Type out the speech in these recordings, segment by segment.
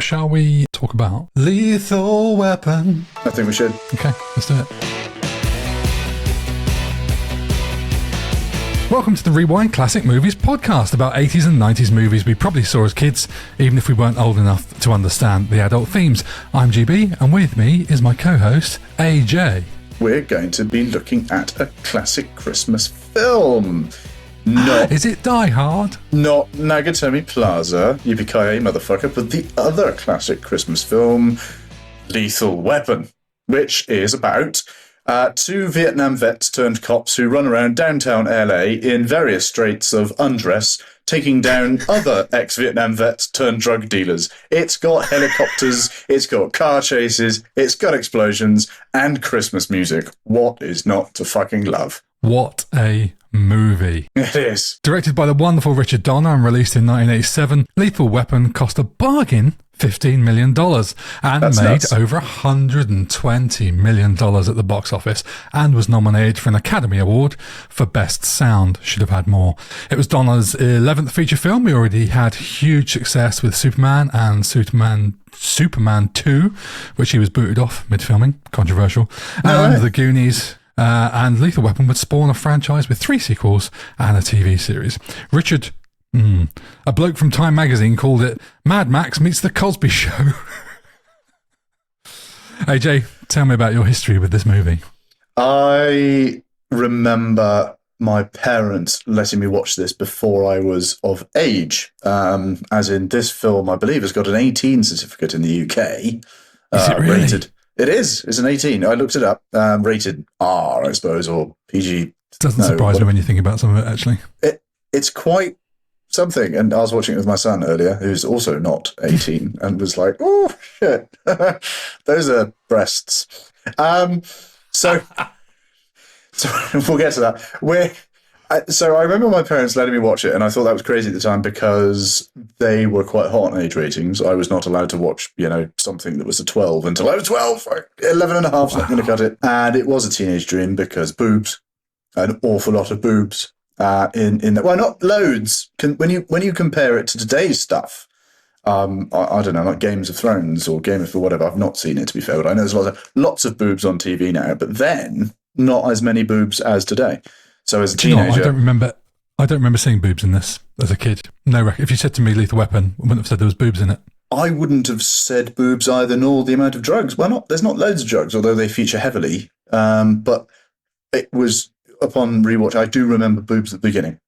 shall we talk about Lethal Weapon? I think we should. Okay, let's do it. Welcome to the Rewind Classic Movies podcast about 80s and 90s movies we probably saw as kids, even if we weren't old enough to understand the adult themes. I'm GB, and with me is my co-host, AJ. We're going to be looking at a classic Christmas film. Is it Die Hard? Not Nagatomi Plaza, yippee-ki-yay motherfucker, but the other classic Christmas film, Lethal Weapon, which is about two Vietnam vets turned cops who run around downtown LA in various straits of undress, taking down other ex-Vietnam vets turned drug dealers. It's got helicopters, it's got car chases, it's got explosions, and Christmas music. What is not to fucking love? What a movie. It is. Directed by the wonderful Richard Donner and released in 1987, Lethal Weapon cost a bargain $15 million and That's made nuts. over $120 million at the box office and was nominated for an Academy Award for Best Sound. Should have had more. It was Donner's 11th feature film. He already had huge success with Superman and Superman 2, which he was booted off mid-filming. Controversial. And The Goonies. And Lethal Weapon would spawn a franchise with 3 sequels and a TV series. Richard, a bloke from Time magazine called it Mad Max meets the Cosby Show. AJ, tell me about your history with this movie. I remember my parents letting me watch this before I was of age. As in, this film, I believe, has got an 18 certificate in the UK. Is it really? Rated. It is. It's an 18. I looked it up. Rated R, I suppose, or PG. It doesn't surprise me when you think about some of it, actually. It's quite something. And I was watching it with my son earlier, who's also not 18, and was like, oh, shit. Those are breasts. So we'll get to that. So I remember my parents letting me watch it, and I thought that was crazy at the time because they were quite hot on age ratings. I was not allowed to watch, something that was a 12 until I was 12. 11 and a half, not going to cut it. And it was a teenage dream because boobs, an awful lot of boobs in that. Well, not loads. When you compare it to today's stuff, I don't know, like Games of Thrones or Game of whatever. I've not seen it, to be fair, but I know there's lots of boobs on TV now, but then not as many boobs as today. So as a teenager, I don't remember seeing boobs in this as a kid. No, if you said to me Lethal Weapon, I wouldn't have said there was boobs in it. I wouldn't have said boobs either, nor the amount of drugs. Well, there's not loads of drugs, although they feature heavily. But it was, upon rewatch, I do remember boobs at the beginning,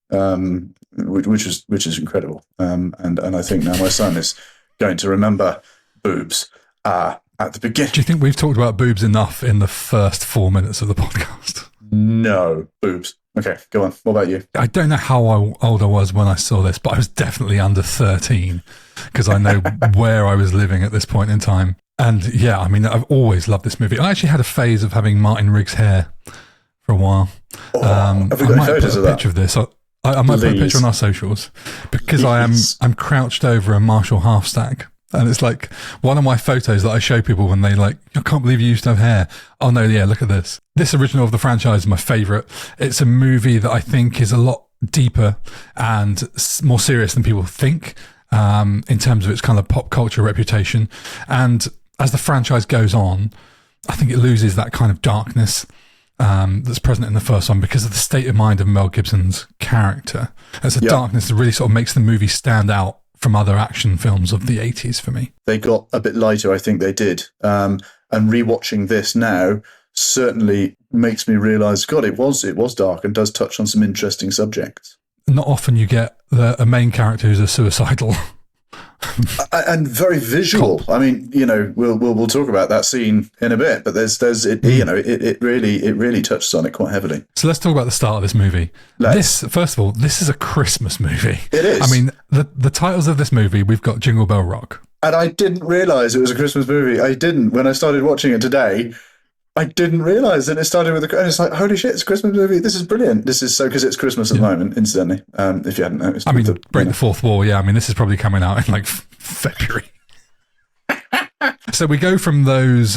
which is incredible. And I think now my son is going to remember boobs at the beginning. Do you think we've talked about boobs enough in the first 4 minutes of the podcast? No, boobs. Okay, go on. What about you? I don't know how old I was when I saw this, but I was definitely under 13 because I know where I was living at this point in time. And yeah, I mean, I've always loved this movie. I actually had a phase of having Martin Riggs hair for a while. Have we got photos of that? Picture of this. I might put a picture on our socials because I'm crouched over a Marshall half stack. And it's like one of my photos that I show people when they I can't believe you used to have hair. Oh no, yeah, look at this. This original of the franchise is my favourite. It's a movie that I think is a lot deeper and more serious than people think in terms of its kind of pop culture reputation. And as the franchise goes on, I think it loses that kind of darkness that's present in the first one because of the state of mind of Mel Gibson's character. It's a darkness that really sort of makes the movie stand out from other action films of the 80s for me. They got a bit lighter, I think they did. And rewatching this now certainly makes me realise, God, it was dark and does touch on some interesting subjects. Not often you get a main character who's a suicidal. And very visual. I mean, we'll talk about that scene in a bit, but it really touches on it quite heavily. So let's talk about the start of this movie. First of all, this is a Christmas movie. It is. I mean, the titles of this movie, we've got Jingle Bell Rock. And I didn't realise it was a Christmas movie. I didn't. When I started watching it today, I didn't realise that it started with and it's like, holy shit, it's a Christmas movie. This is brilliant. This is so, because it's Christmas at the moment, incidentally, if you hadn't noticed. I mean, break the fourth wall, yeah. I mean, this is probably coming out in February. So we go from those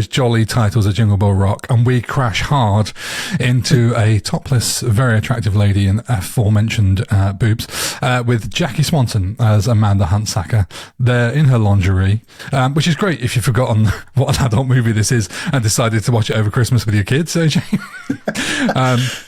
jolly titles of Jingle Bell Rock, and we crash hard into a topless, very attractive lady in aforementioned boobs, with Jackie Swanson as Amanda Huntsacker. They're in her lingerie, which is great if you've forgotten what an adult movie this is and decided to watch it over Christmas with your kids, AJ.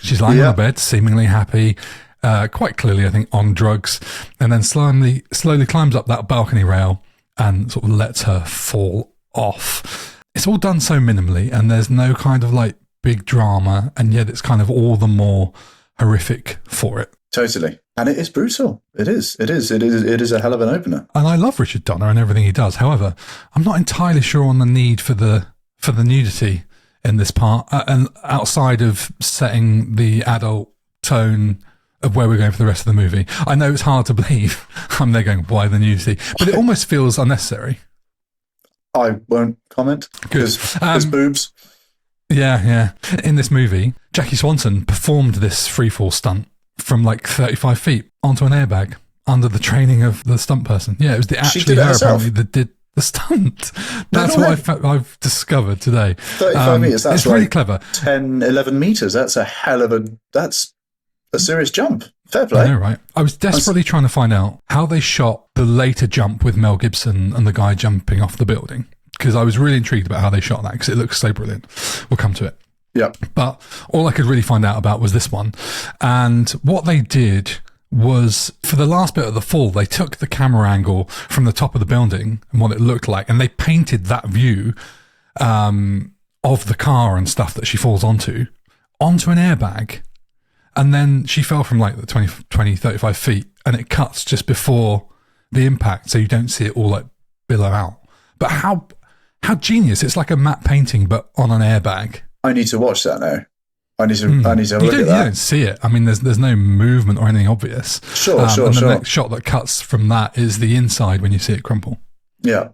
She's lying on the bed, seemingly happy, quite clearly, I think, on drugs, and then slowly climbs up that balcony rail and sort of lets her fall off. It's all done so minimally, and there's no kind of like big drama, and yet it's kind of all the more horrific for it. Totally. And it is brutal. It is a hell of an opener. And I love Richard Donner and everything he does. However, I'm not entirely sure on the need for the nudity in this part, and outside of setting the adult tone of where we're going for the rest of the movie. I know it's hard to believe. I'm there going, why the nudity? But it almost feels unnecessary. I won't comment. Good. There's boobs. Yeah. In this movie, Jackie Swanson performed this freefall stunt from like 35 feet onto an airbag under the training of the stunt person. Yeah, it was actually her apparently that did the stunt. That's what I've discovered today. 35 meters, that's it's really clever. 10, 11 meters, that's a serious jump. Fair play. I know, right? I was desperately trying to find out how they shot the later jump with Mel Gibson and the guy jumping off the building, because I was really intrigued about how they shot that, because it looks so brilliant. We'll come to it. Yep. But all I could really find out about was this one. And what they did was, for the last bit of the fall, they took the camera angle from the top of the building and what it looked like, and they painted that view of the car and stuff that she falls onto an airbag. And then she fell from like the 20, 35 feet, and it cuts just before the impact, so you don't see it all like billow out. But how genius. It's like a matte painting, but on an airbag. I need to watch that now. I need to have a look at that. You don't see it. I mean, there's no movement or anything obvious. Sure. And the next shot that cuts from that is the inside when you see it crumple. Yeah.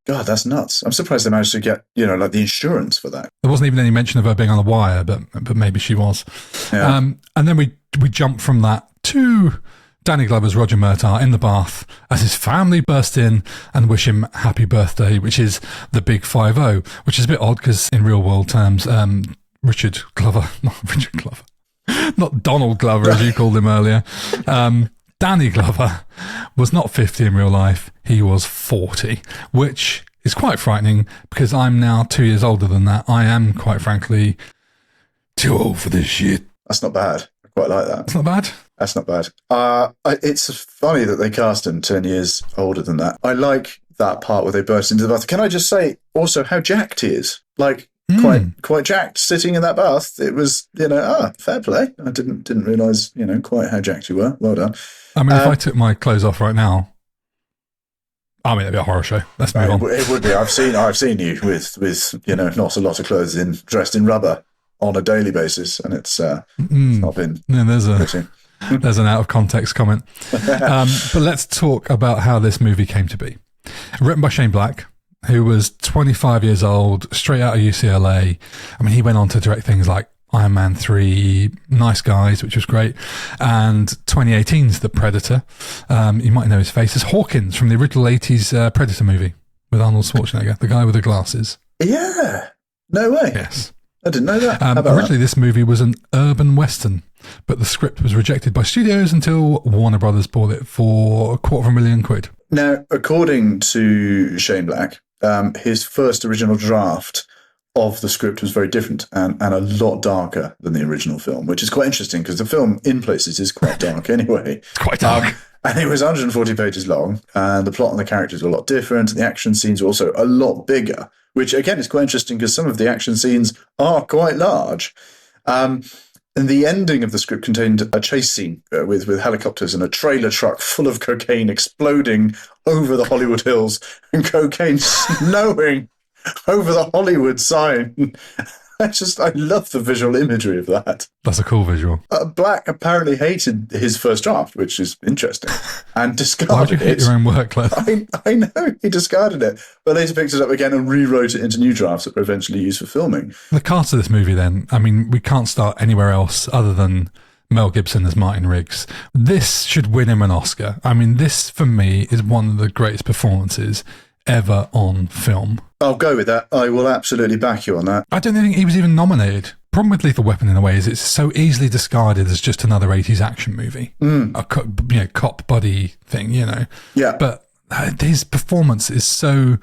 God, that's nuts. I'm surprised they managed to get, like the insurance for that. There wasn't even any mention of her being on the wire, but maybe she was. Yeah. And then we jump from that to Danny Glover's Roger Murtaugh in the bath as his family burst in and wish him happy birthday, which is the big 5-0, which is a bit odd because in real world terms, not Donald Glover as you called him earlier. Danny Glover was not 50 in real life, he was 40, which is quite frightening because I'm now 2 years older than that. I am, quite frankly, too old for this shit. That's not bad. I quite like that. It's not bad? That's not bad. It's funny that they cast him 10 years older than that. I like that part where they burst into the bath. Can I just say also how jacked he is? Like, quite jacked sitting in that bath. It was, fair play. I didn't realise, quite how jacked you were. Well done. I mean, if I took my clothes off right now, it'd be a horror show. Let's move on. It would be. I've seen you with not a lot of clothes dressed in rubber on a daily basis, and it's not been. Yeah, there's an out of context comment. But let's talk about how this movie came to be. Written by Shane Black, who was 25 years old, straight out of UCLA. I mean, he went on to direct things like Iron Man 3, Nice Guys, which was great, and 2018's The Predator. You might know his face as Hawkins from the original 80s Predator movie with Arnold Schwarzenegger, the guy with the glasses. Yeah. No way. Yes. I didn't know that. Originally, this movie was an urban western, but the script was rejected by studios until Warner Brothers bought it for £250,000. Now, according to Shane Black, his first original draft of the script was very different and a lot darker than the original film, which is quite interesting because the film in places is quite dark anyway. It's quite dark. And it was 140 pages long, and the plot and the characters were a lot different. The action scenes were also a lot bigger, which again is quite interesting because some of the action scenes are quite large. And the ending of the script contained a chase scene with helicopters and a trailer truck full of cocaine exploding over the Hollywood Hills and cocaine snowing over the Hollywood sign. I love the visual imagery of that. That's a cool visual. Black apparently hated his first draft, which is interesting, and discarded it. Why'd you hate your own work, Lev? I know, he discarded it, but later picked it up again and rewrote it into new drafts that were eventually used for filming. The cast of this movie then, I mean, we can't start anywhere else other than Mel Gibson as Martin Riggs. This should win him an Oscar. I mean, this, for me, is one of the greatest performances ever on film. I'll go with that. I will absolutely back you on that. I don't think he was even nominated. Problem with Lethal Weapon in a way is it's so easily discarded as just another 80s action movie. A cop buddy thing, Yeah. But his performance is so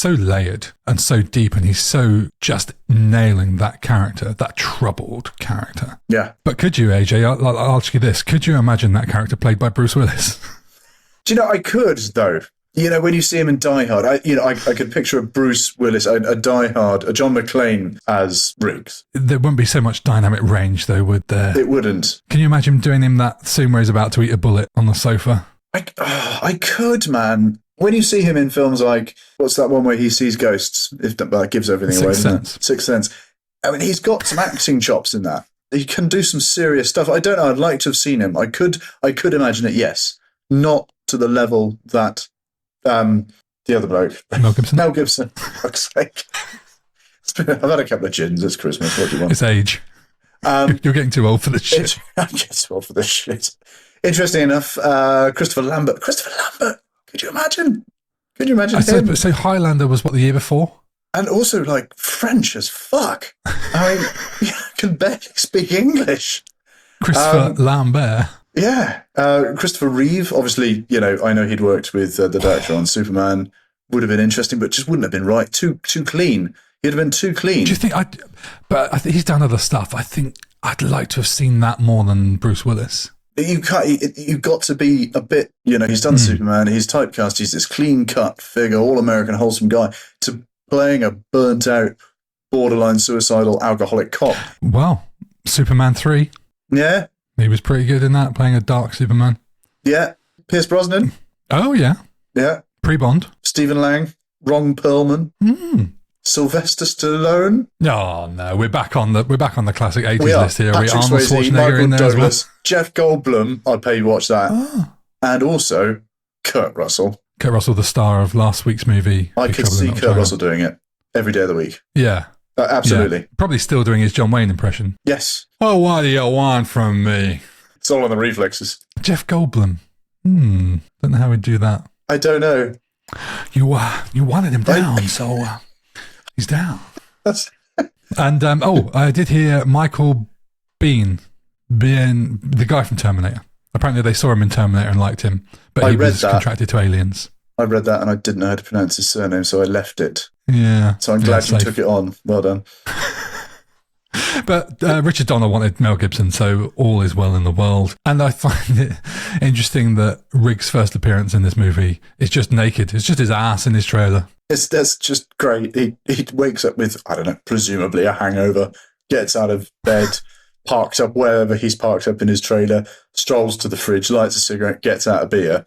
layered and so deep, and he's so just nailing that character, that troubled character. Yeah. But could you, AJ, I'll ask you this, could you imagine that character played by Bruce Willis? Do you know, I could, though. When you see him in Die Hard, I could picture a Bruce Willis, a Die Hard, a John McClane as Riggs. There wouldn't be so much dynamic range, though, would there? It wouldn't. Can you imagine doing him that scene where he's about to eat a bullet on the sofa? I could, man. When you see him in films like, what's that one where he sees ghosts? If that gives everything away, doesn't it? Sixth Sense. I mean, he's got some acting chops in that. He can do some serious stuff. I don't know. I'd like to have seen him. I could imagine it. Yes, not to the level that the other bloke, Mel Gibson. Mel Gibson. For fuck's sake. I've had a couple of gins. It's Christmas. What do you want? It's age. You're getting too old for this shit. I'm getting too old for this shit. Interesting enough, Christopher Lambert. Could you imagine? Him? So Highlander was what, the year before? And also, like, French as fuck. I mean, can barely speak English. Christopher Lambert. Yeah. Christopher Reeve, obviously, I know he'd worked with the director on Superman. Would have been interesting, but just wouldn't have been right. Too clean. He'd have been too clean. Do you think but I think he's done other stuff. I think I'd like to have seen that more than Bruce Willis. You can't. You've got to be a bit. He's done Superman. He's typecast. He's this clean-cut figure, all-American, wholesome guy, to playing a burnt-out, borderline suicidal, alcoholic cop. Well, Superman 3. Yeah, he was pretty good in that, playing a dark Superman. Yeah, Pierce Brosnan. Oh yeah, yeah. Pre-Bond. Stephen Lang, Ron Perlman. Sylvester Stallone. Oh no, we're back on the classic 80s list here. Patrick Arnold Swayze, Schwarzenegger Michael in there Douglas, as well. Jeff Goldblum. I'd pay you to watch that. And also Kurt Russell. Kurt Russell, the star of last week's movie. I could see Kurt Russell doing it every day of the week. Yeah. Absolutely. Yeah. Probably still doing his John Wayne impression. Yes. Oh, what do you want from me? It's all on the reflexes. Jeff Goldblum. Don't know how he'd do that. I don't know. You wanted him down, so he's down. And I did hear Michael Biehn, the guy from Terminator. Apparently they saw him in Terminator and liked him, but he was contracted to Aliens. I read that and I didn't know how to pronounce his surname, so I left it. Yeah. So I'm glad you took it on. Well done. But Richard Donner wanted Mel Gibson, so all is well in the world. And I find it interesting that Riggs' first appearance in this movie is just naked. It's just his ass in his trailer. That's just great. He wakes up with, I don't know, presumably a hangover, gets out of bed, parks up wherever he's parked up in his trailer, strolls to the fridge, lights a cigarette, gets out a beer,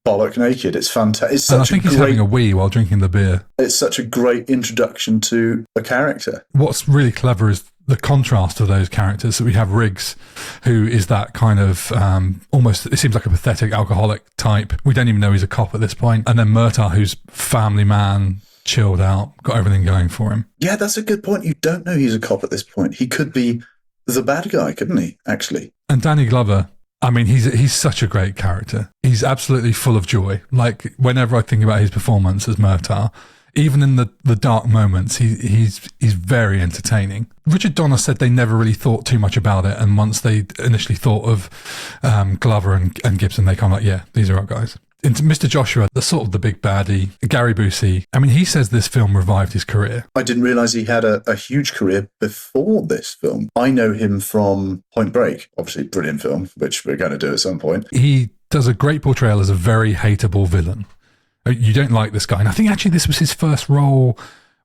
bollock naked. It's fantastic. And I think he's having a wee while drinking the beer. It's such a great introduction to a character. What's really clever is the contrast of those characters. So we have Riggs, who is that kind of almost, it seems like a pathetic alcoholic type. We don't even know he's a cop at this point. And then Murtaugh, who's family man, chilled out, got everything going for him. Yeah, that's a good point. You don't know he's a cop at this point. He could be the bad guy, couldn't he, actually? And Danny Glover, I mean, he's such a great character. He's absolutely full of joy. Like, whenever I think about his performance as Murtaugh, even in the dark moments, he's very entertaining. Richard Donner said they never really thought too much about it, and once they initially thought of Glover and Gibson, they kind of like, yeah, these are our guys. Into Mr. Joshua, the sort of the big baddie, Gary Busey. I mean, he says this film revived his career. I didn't realise he had a huge career before this film. I know him from Point Break, obviously brilliant film, which we're going to do at some point. He does a great portrayal as a very hateable villain. You don't like this guy. And I think actually this was his first role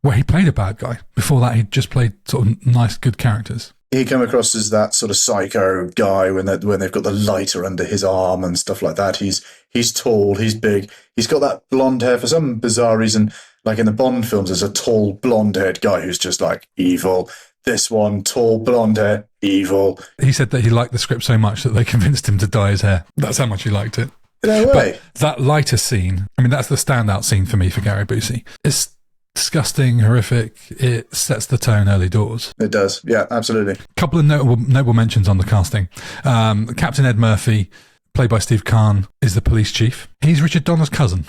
where he played a bad guy. Before that, he just played sort of nice, good characters. He came across as that sort of psycho guy when they've got the lighter under his arm and stuff like that. He's tall, he's big, he's got that blonde hair for some bizarre reason. Like in the Bond films, there's a tall blonde-haired guy who's just like evil. This one, tall blonde hair, evil. He said that he liked the script so much that they convinced him to dye his hair. That's how much he liked it. No way. But that lighter scene, I mean, that's the standout scene for me for Gary Busey. It's disgusting, horrific. It sets the tone early doors. It does. Yeah, absolutely. A couple of notable mentions on the casting. Captain Ed Murphy, played by Steve Caan, is the police chief. He's Richard Donner's cousin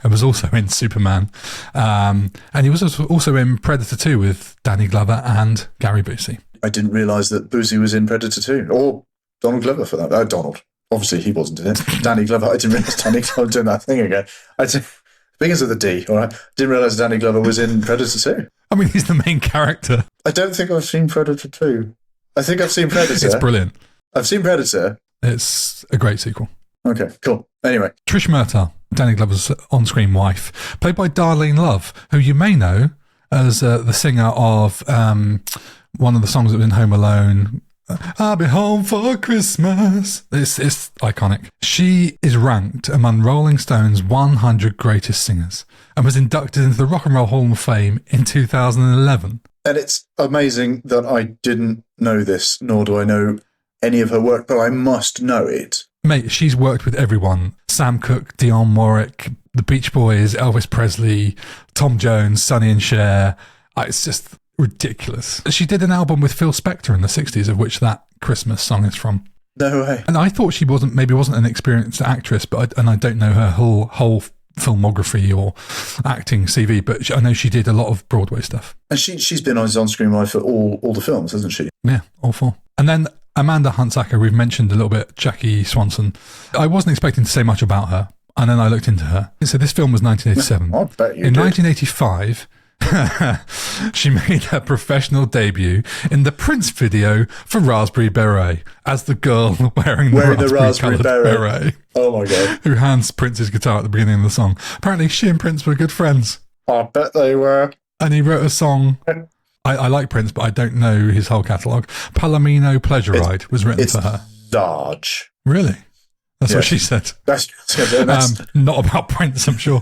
and was also in Superman. And he was also in Predator 2 with Danny Glover and Gary Busey. I didn't realise that Busey was in Predator 2, or Donald Glover for that. Oh, Donald. Obviously, he wasn't in it. Danny Glover. I didn't realise Danny Glover doing that thing again. Begins with a D, all right? Didn't realise Danny Glover was in Predator 2. I mean, he's the main character. I don't think I've seen Predator 2. I think I've seen Predator. It's brilliant. I've seen Predator. It's a great sequel. Okay, cool. Anyway. Trish Murtaugh, Danny Glover's on-screen wife, played by Darlene Love, who you may know as the singer of one of the songs that was in Home Alone, I'll be home for Christmas. It's iconic. She is ranked among Rolling Stone's 100 greatest singers and was inducted into the Rock and Roll Hall of Fame in 2011. And it's amazing that I didn't know this, nor do I know any of her work, but I must know it. Mate, she's worked with everyone. Sam Cooke, Dionne Warwick, the Beach Boys, Elvis Presley, Tom Jones, Sonny and Cher. It's just ridiculous. She did an album with Phil Spector in the 60s, of which that Christmas song is from. No way. And I thought she wasn't an experienced actress, but I don't know her whole filmography or acting CV, but I know she did a lot of Broadway stuff. And she's been on his on-screen wife for all the films, hasn't she? Yeah, all four. And then Amanda Huntsacker, we've mentioned a little bit, Jackie Swanson. I wasn't expecting to say much about her, and then I looked into her. So this film was 1987. I bet you In did. 1985, she made her professional debut in the Prince video for Raspberry Beret as the girl wearing the raspberry beret. Oh my God. Who hands Prince's guitar at the beginning of the song. Apparently she and Prince were good friends. I bet they were. And he wrote a song. I like Prince, but I don't know his whole catalogue. Palomino Pleasure Ride was written for her. Large. Really? That's what she said. That's not about Prince, I'm sure.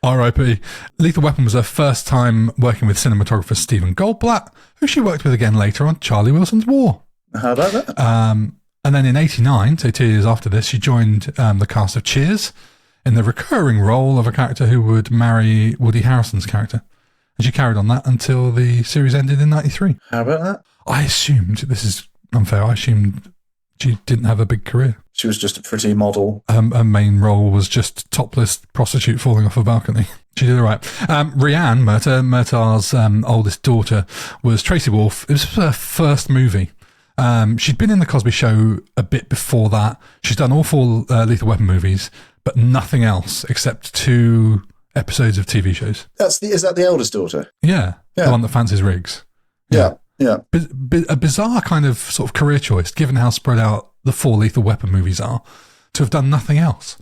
R.I.P. Lethal Weapon was her first time working with cinematographer Stephen Goldblatt, who she worked with again later on Charlie Wilson's War. How about that? And then in 89, so 2 years after this, she joined the cast of Cheers in the recurring role of a character who would marry Woody Harrelson's character. And she carried on that until the series ended in 93. How about that? I assumed, this is unfair, I assumed she didn't have a big career. She was just a pretty model. Her main role was just topless prostitute falling off a balcony. She did all right. Rianne Murtaugh's oldest daughter was Tracy Wolfe. It was her first movie. She'd been in The Cosby Show a bit before that. She's done all four Lethal Weapon movies, but nothing else except 2 episodes of TV shows. Is that the eldest daughter? Yeah. The one that fancies Riggs. Yeah. A bizarre kind of sort of career choice, given how spread out the 4 Lethal Weapon movies are, to have done nothing else.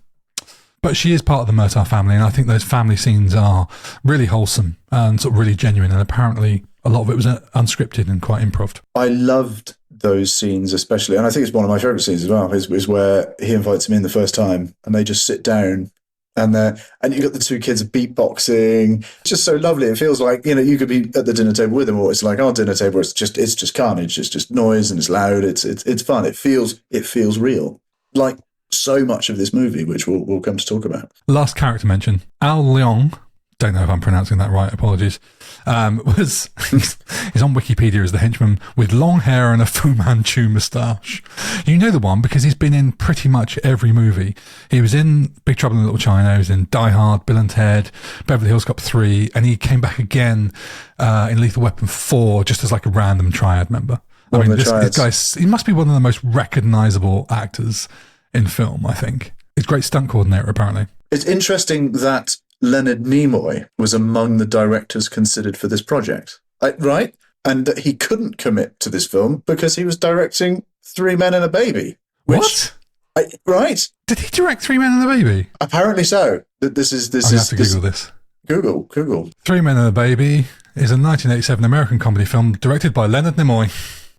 But she is part of the Murtaugh family, and I think those family scenes are really wholesome and sort of really genuine, and apparently a lot of it was unscripted and quite improv. I loved those scenes especially, and I think it's one of my favourite scenes as well, is where he invites him in the first time, and they just sit down, and you've got the 2 kids beatboxing. It's just so lovely. It feels like, you could be at the dinner table with them, or it's like our dinner table. It's just carnage. It's just noise and it's loud. It's fun. It feels real. Like so much of this movie, which we'll come to talk about. Last character mention, Al Leong. Don't know if I'm pronouncing that right. Apologies. He's on Wikipedia as the henchman with long hair and a Fu Manchu moustache. You know the one because he's been in pretty much every movie. He was in Big Trouble in Little China. He was in Die Hard, Bill and Ted, Beverly Hills Cop 3, and he came back again in Lethal Weapon 4 just as like a random triad member. This guy, he must be one of the most recognisable actors in film, I think. He's a great stunt coordinator, apparently. It's interesting that Leonard Nimoy was among the directors considered for this project, right? And that he couldn't commit to this film because he was directing 3 Men and a Baby. What? Right? Did he direct 3 Men and a Baby? Apparently so. I have to Google this. Google. 3 Men and a Baby is a 1987 American comedy film directed by Leonard Nimoy.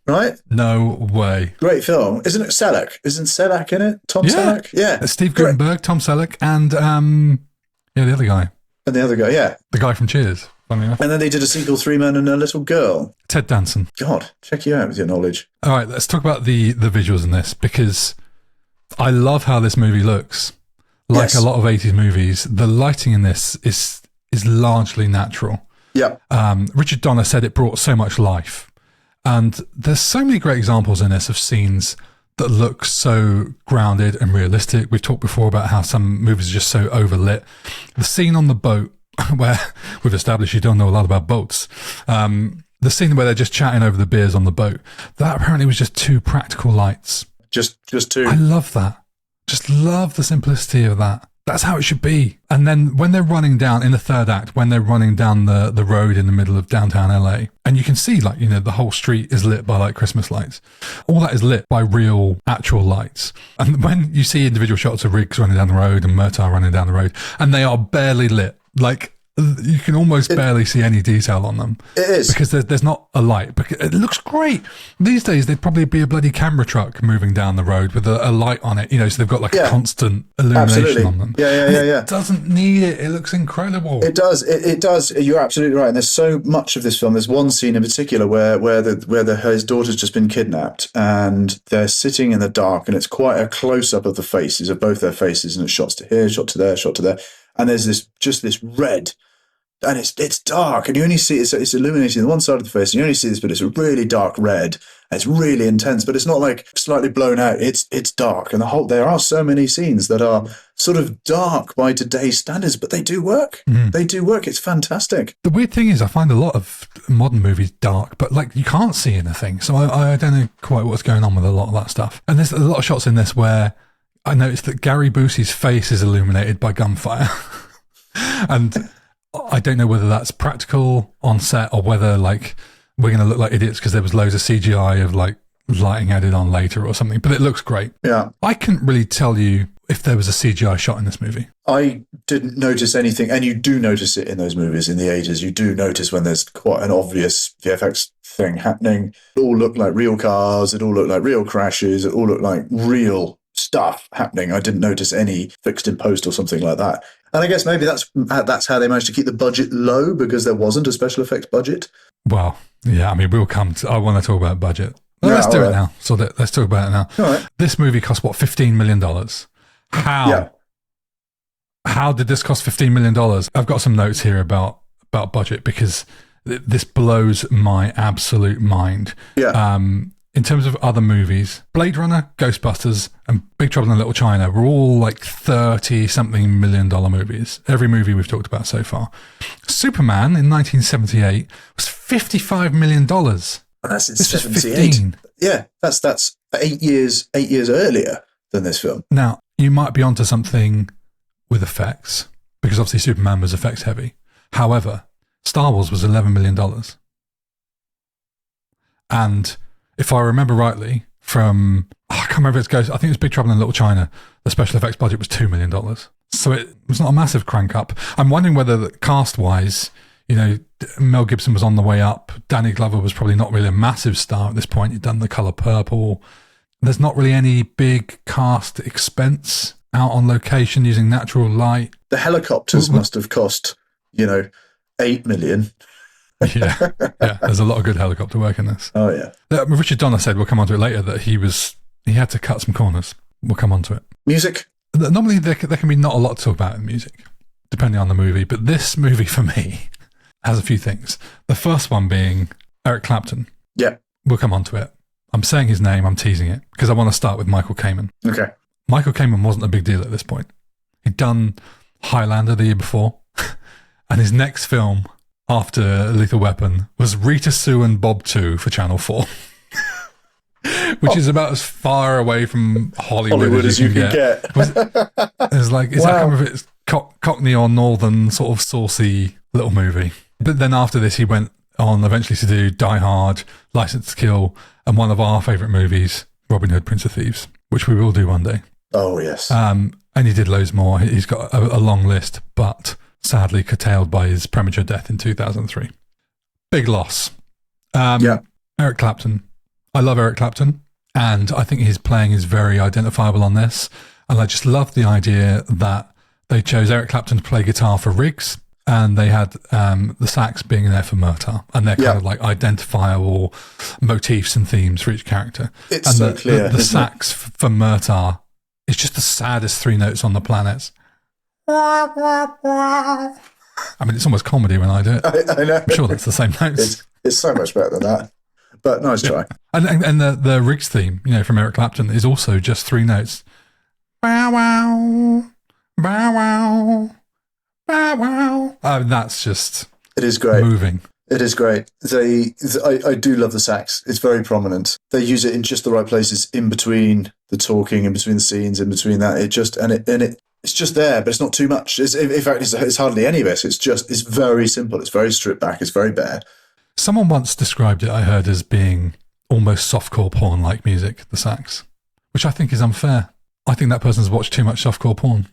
Right? No way. Great film. Isn't it Selleck? Isn't Selleck in it? Tom Selleck? Yeah. Steve Guttenberg, Tom Selleck, and the other guy. And the other guy, yeah. The guy from Cheers, funny enough. And then they did a sequel, 3 Men and a Little Girl. Ted Danson. God, check you out with your knowledge. All right, let's talk about the visuals in this, because I love how this movie looks. Like a lot of 80s movies, the lighting in this is largely natural. Yeah. Richard Donner said it brought so much life. And there's so many great examples in this of scenes that looks so grounded and realistic. We've talked before about how some movies are just so overlit. The scene on the boat, where we've established you don't know a lot about boats, the scene where they're just chatting over the beers on the boat, that apparently was just 2 practical lights. Just 2. I love that. Just love the simplicity of that. That's how it should be. And then when they're running down in the third act, when they're running down the road in the middle of downtown LA, and you can see like, you know, the whole street is lit by like Christmas lights. All that is lit by real, actual lights. And when you see individual shots of rigs running down the road and Murtaugh running down the road, and they are barely lit, like you can almost barely see any detail on them. It is. Because there's not a light. It looks great. These days, there'd probably be a bloody camera truck moving down the road with a light on it, you know, so they've got like a constant illumination on them. Yeah. It doesn't need it. It looks incredible. It does. It does. You're absolutely right. And there's so much of this film. There's one scene in particular where his daughter's just been kidnapped and they're sitting in the dark, and it's quite a close-up of the faces, of both their faces, and it's shots to here, shot to there, shot to there. And there's this red, and it's dark, and you only see it's illuminating the one side of the face, and you only see this, but it's a really dark red, and it's really intense, but it's not like slightly blown out. It's dark, and there are so many scenes that are sort of dark by today's standards, but they do work. They do work. It's fantastic. The weird thing is, I find a lot of modern movies dark, but like you can't see anything, so I don't know quite what's going on with a lot of that stuff. And there's a lot of shots in this where I noticed that Gary Busey's face is illuminated by gunfire. And I don't know whether that's practical on set or whether like we're going to look like idiots because there was loads of CGI of like lighting added on later or something, but it looks great. Yeah. I couldn't really tell you if there was a CGI shot in this movie. I didn't notice anything, and you do notice it in those movies in the 80s. You do notice when there's quite an obvious VFX thing happening. It all looked like real cars. It all looked like real crashes. It all looked like real stuff happening. I didn't notice any fixed in post or something like that. And I guess maybe that's how they managed to keep the budget low, because there wasn't a special effects budget. Well, yeah, I mean, we'll come to, I want to talk about budget. Well, let's do it now. So let's talk about it now. All right. This movie cost, what, $15 million? How? Yeah. How did this cost $15 million? I've got some notes here about budget, because this blows my absolute mind. Yeah. In terms of other movies, Blade Runner, Ghostbusters, and Big Trouble in Little China were all like 30-something million dollar movies. Every movie we've talked about so far. Superman in 1978 was $55 million. And that's in 78. Yeah, that's 8 years earlier than this film. Now, you might be onto something with effects, because obviously Superman was effects heavy. However, Star Wars was $11 million. And if I remember rightly, from, I can't remember if it's Ghost, I think it was Big Trouble in Little China, the special effects budget was $2 million. So it was not a massive crank up. I'm wondering whether cast-wise, you know, Mel Gibson was on the way up. Danny Glover was probably not really a massive star at this point. He'd done The Colour Purple. There's not really any big cast expense out on location using natural light. The helicopters must have cost, $8 million. yeah, there's a lot of good helicopter work in this. Oh, yeah. Richard Donner said, we'll come on to it later, that he had to cut some corners. We'll come on to it. Music? Normally there can be not a lot to talk about in music, depending on the movie, but this movie for me has a few things. The first one being Eric Clapton. Yeah. We'll come on to it. I'm saying his name, I'm teasing it, because I want to start with Michael Kamen. Okay. Michael Kamen wasn't a big deal at this point. He'd done Highlander the year before, and his next film after Lethal Weapon was Rita Sue and Bob 2 for Channel 4. Which is about as far away from Hollywood as you can get. It's like, is that kind of its Cockney or Northern sort of saucy little movie? But then after this, he went on eventually to do Die Hard, License to Kill, and one of our favourite movies, Robin Hood, Prince of Thieves, which we will do one day. Oh, yes. And he did loads more. He's got a long list, but sadly curtailed by his premature death in 2003. Big loss. Eric Clapton. I love Eric Clapton, and I think his playing is very identifiable on this. And I just love the idea that they chose Eric Clapton to play guitar for Riggs, and they had the sax being there for Murtaugh, and they're kind of like identifiable motifs and themes for each character. It's and so clear. The sax for Murtaugh is just the saddest 3 notes on the planet. I mean, it's almost comedy when I do it. I know. I'm sure that's the same notes. It's so much better than that. But nice try. And the Riggs theme, from Eric Clapton, is also just 3 notes. Bow wow, bow wow, bow wow. That's just it is great. Moving. It is great. I do love the sax. It's very prominent. They use it in just the right places, in between the talking, in between the scenes, in between that. It's just there, but it's not too much. In fact, it's hardly any of it. It's very simple. It's very stripped back. It's very bare. Someone once described it, I heard, as being almost softcore porn-like music, the sax, which I think is unfair. I think that person's watched too much softcore porn.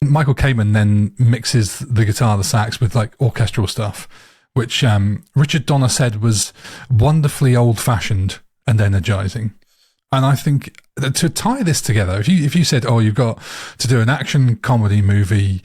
Michael Kamen then mixes the guitar, the sax, with like orchestral stuff, which Richard Donner said was wonderfully old-fashioned and energizing. And I think to tie this together, if you said, you've got to do an action comedy movie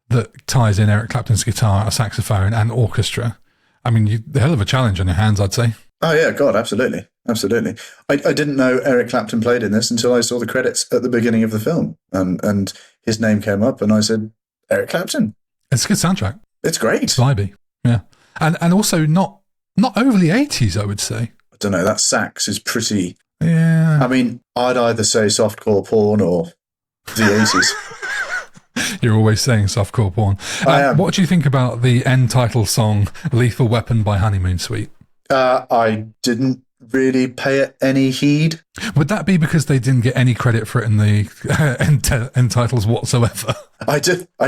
that ties in Eric Clapton's guitar, a saxophone, and orchestra, I mean, the hell of a challenge on your hands, I'd say. Oh, yeah, God, absolutely. Absolutely. I didn't know Eric Clapton played in this until I saw the credits at the beginning of the film. And his name came up and I said, Eric Clapton. It's a good soundtrack. It's great. It's vibey, yeah. And also not overly 80s, I would say. I don't know, that sax is pretty... Yeah. I mean, I'd either say softcore porn or the 80s. You're always saying softcore porn. I am. What do you think about the end title song, Lethal Weapon by Honeymoon Suite? I didn't really pay it any heed. Would that be because they didn't get any credit for it in the end titles whatsoever? I didn't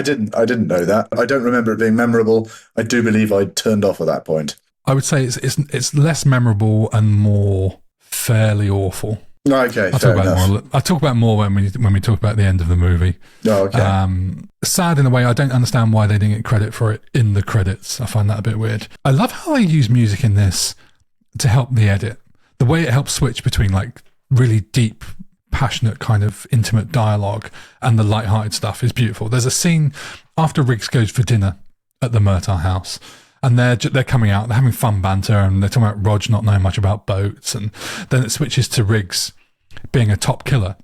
know that. I don't remember it being memorable. I do believe I turned off at that point. I would say it's less memorable and more fairly awful. Okay, I'll talk about more when we talk about the end of the movie. Oh, okay. Sad in a way. I don't understand why they didn't get credit for it in the credits. I find that a bit weird. I love how they use music in this to help the edit. The way it helps switch between like really deep, passionate, kind of intimate dialogue and the light-hearted stuff is beautiful. There's a scene after Riggs goes for dinner at the Murtaugh house. And they're coming out, they're having fun banter, and they're talking about Rog not knowing much about boats. And then it switches to Riggs being a top killer.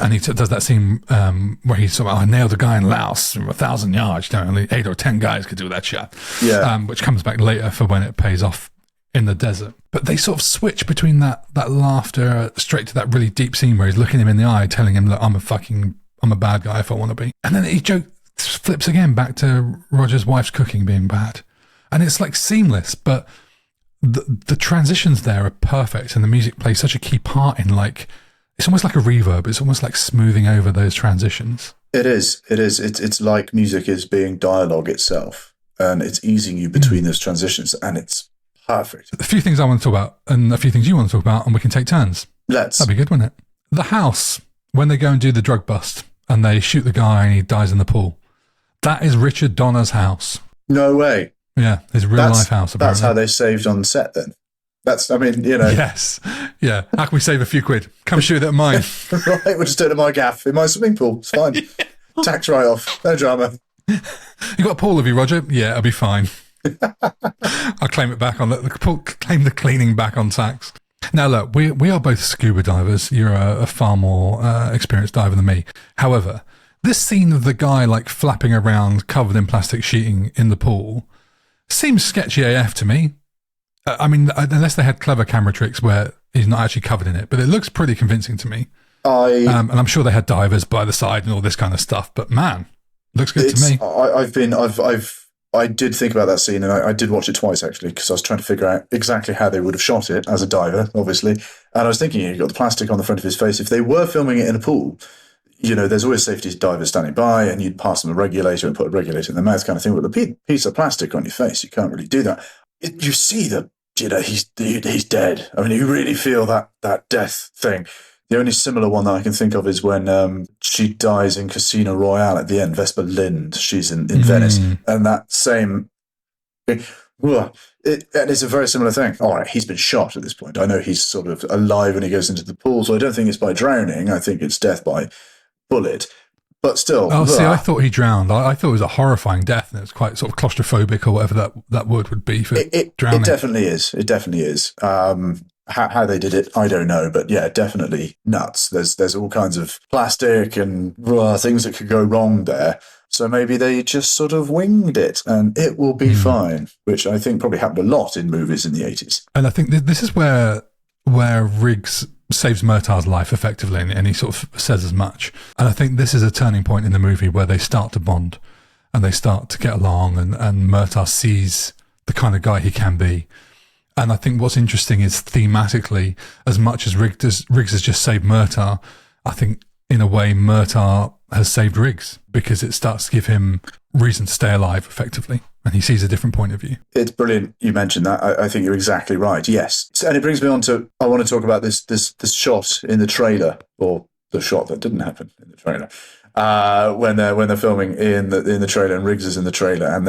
And he does that scene where he's sort of, I nailed a guy in Laos from 1,000 yards. Only 8 or 10 guys could do that shot. Yeah. Which comes back later for when it pays off in the desert. But they sort of switch between that laughter straight to that really deep scene where he's looking him in the eye, telling him, look, I'm a bad guy if I want to be. And then he flips again back to Roger's wife's cooking being bad. And it's like seamless, but the transitions there are perfect, and the music plays such a key part in it's almost like a reverb. It's almost like smoothing over those transitions. It is. It's like music is being dialogue itself, and it's easing you between those transitions, and it's perfect. A few things I want to talk about, and a few things you want to talk about, and we can take turns. That'd be good, wouldn't it? The house, when they go and do the drug bust, and they shoot the guy and he dies in the pool. That is Richard Donner's house. No way. Yeah, his real-life house, apparently. That's how they saved on set, then. Yes. Yeah. How can we save a few quid? Come shoot it at mine. Right, we'll just do it at my gaff, in my swimming pool. It's fine. Tax write-off. No drama. You got a pool, have you, Roger? Yeah, it'll be fine. I'll claim it back claim the cleaning back on tax. Now, look, we are both scuba divers. You're a far more experienced diver than me. However, this scene of the guy flapping around covered in plastic sheeting in the pool seems sketchy AF to me. I mean, unless they had clever camera tricks where he's not actually covered in it, but it looks pretty convincing to me. And I'm sure they had divers by the side and all this kind of stuff, but man, looks good to me. I did think about that scene, and I did watch it twice actually, because I was trying to figure out exactly how they would have shot it as a diver, obviously. And I was thinking, you've got the plastic on the front of his face. If they were filming it in a pool, there's always safety divers standing by, and you'd pass them a regulator and put a regulator in their mouth, kind of thing. With a piece of plastic on your face, you can't really do that. You see that, he's dead. I mean, you really feel that death thing. The only similar one that I can think of is when she dies in Casino Royale at the end. Vesper Lind, she's in Venice, and that same. And it's a very similar thing. All right, he's been shot at this point. I know he's sort of alive when he goes into the pool, so I don't think it's by drowning. I think it's death by bullet. But still. Oh, see, I thought he drowned. I thought it was a horrifying death, and it's quite sort of claustrophobic or whatever that word would be for drowning. It definitely is. It definitely is. How they did it, I don't know, but yeah, definitely nuts. There's all kinds of plastic and things that could go wrong there. So maybe they just sort of winged it and it will be fine, which I think probably happened a lot in movies in the 80s. And I think this is where Riggs saves Murtaugh's life effectively, and he sort of says as much. And I think this is a turning point in the movie where they start to bond and they start to get along, and Murtaugh sees the kind of guy he can be. And I think what's interesting is thematically, as much as Riggs has just saved Murtaugh, I think in a way Murtaugh has saved Riggs, because it starts to give him reason to stay alive effectively, and he sees a different point of view. It's brilliant you mentioned that. I think you're exactly right. Yes. And it brings me on to, I want to talk about this shot in the trailer, or the shot that didn't happen in the trailer, when they're filming in the trailer, and Riggs is in the trailer, and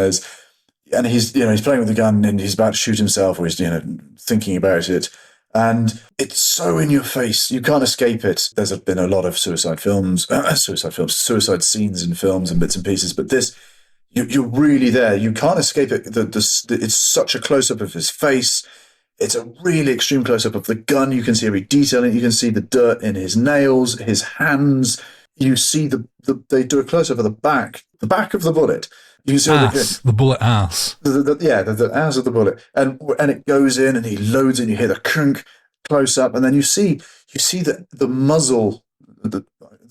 he's playing with the gun and he's about to shoot himself, or he's thinking about it. And it's so in your face. You can't escape it. There's been a lot of suicide scenes in films and bits and pieces, but this, you're really there. You can't escape it. It's such a close-up of his face. It's a really extreme close-up of the gun. You can see every detail in it. You can see the dirt in his nails, his hands. You see they do a close-up of the back of the bullet. You can see the bullet ass. The ass of the bullet, and it goes in, and he loads it. And you hear the crunk close up, and then you see the muzzle, the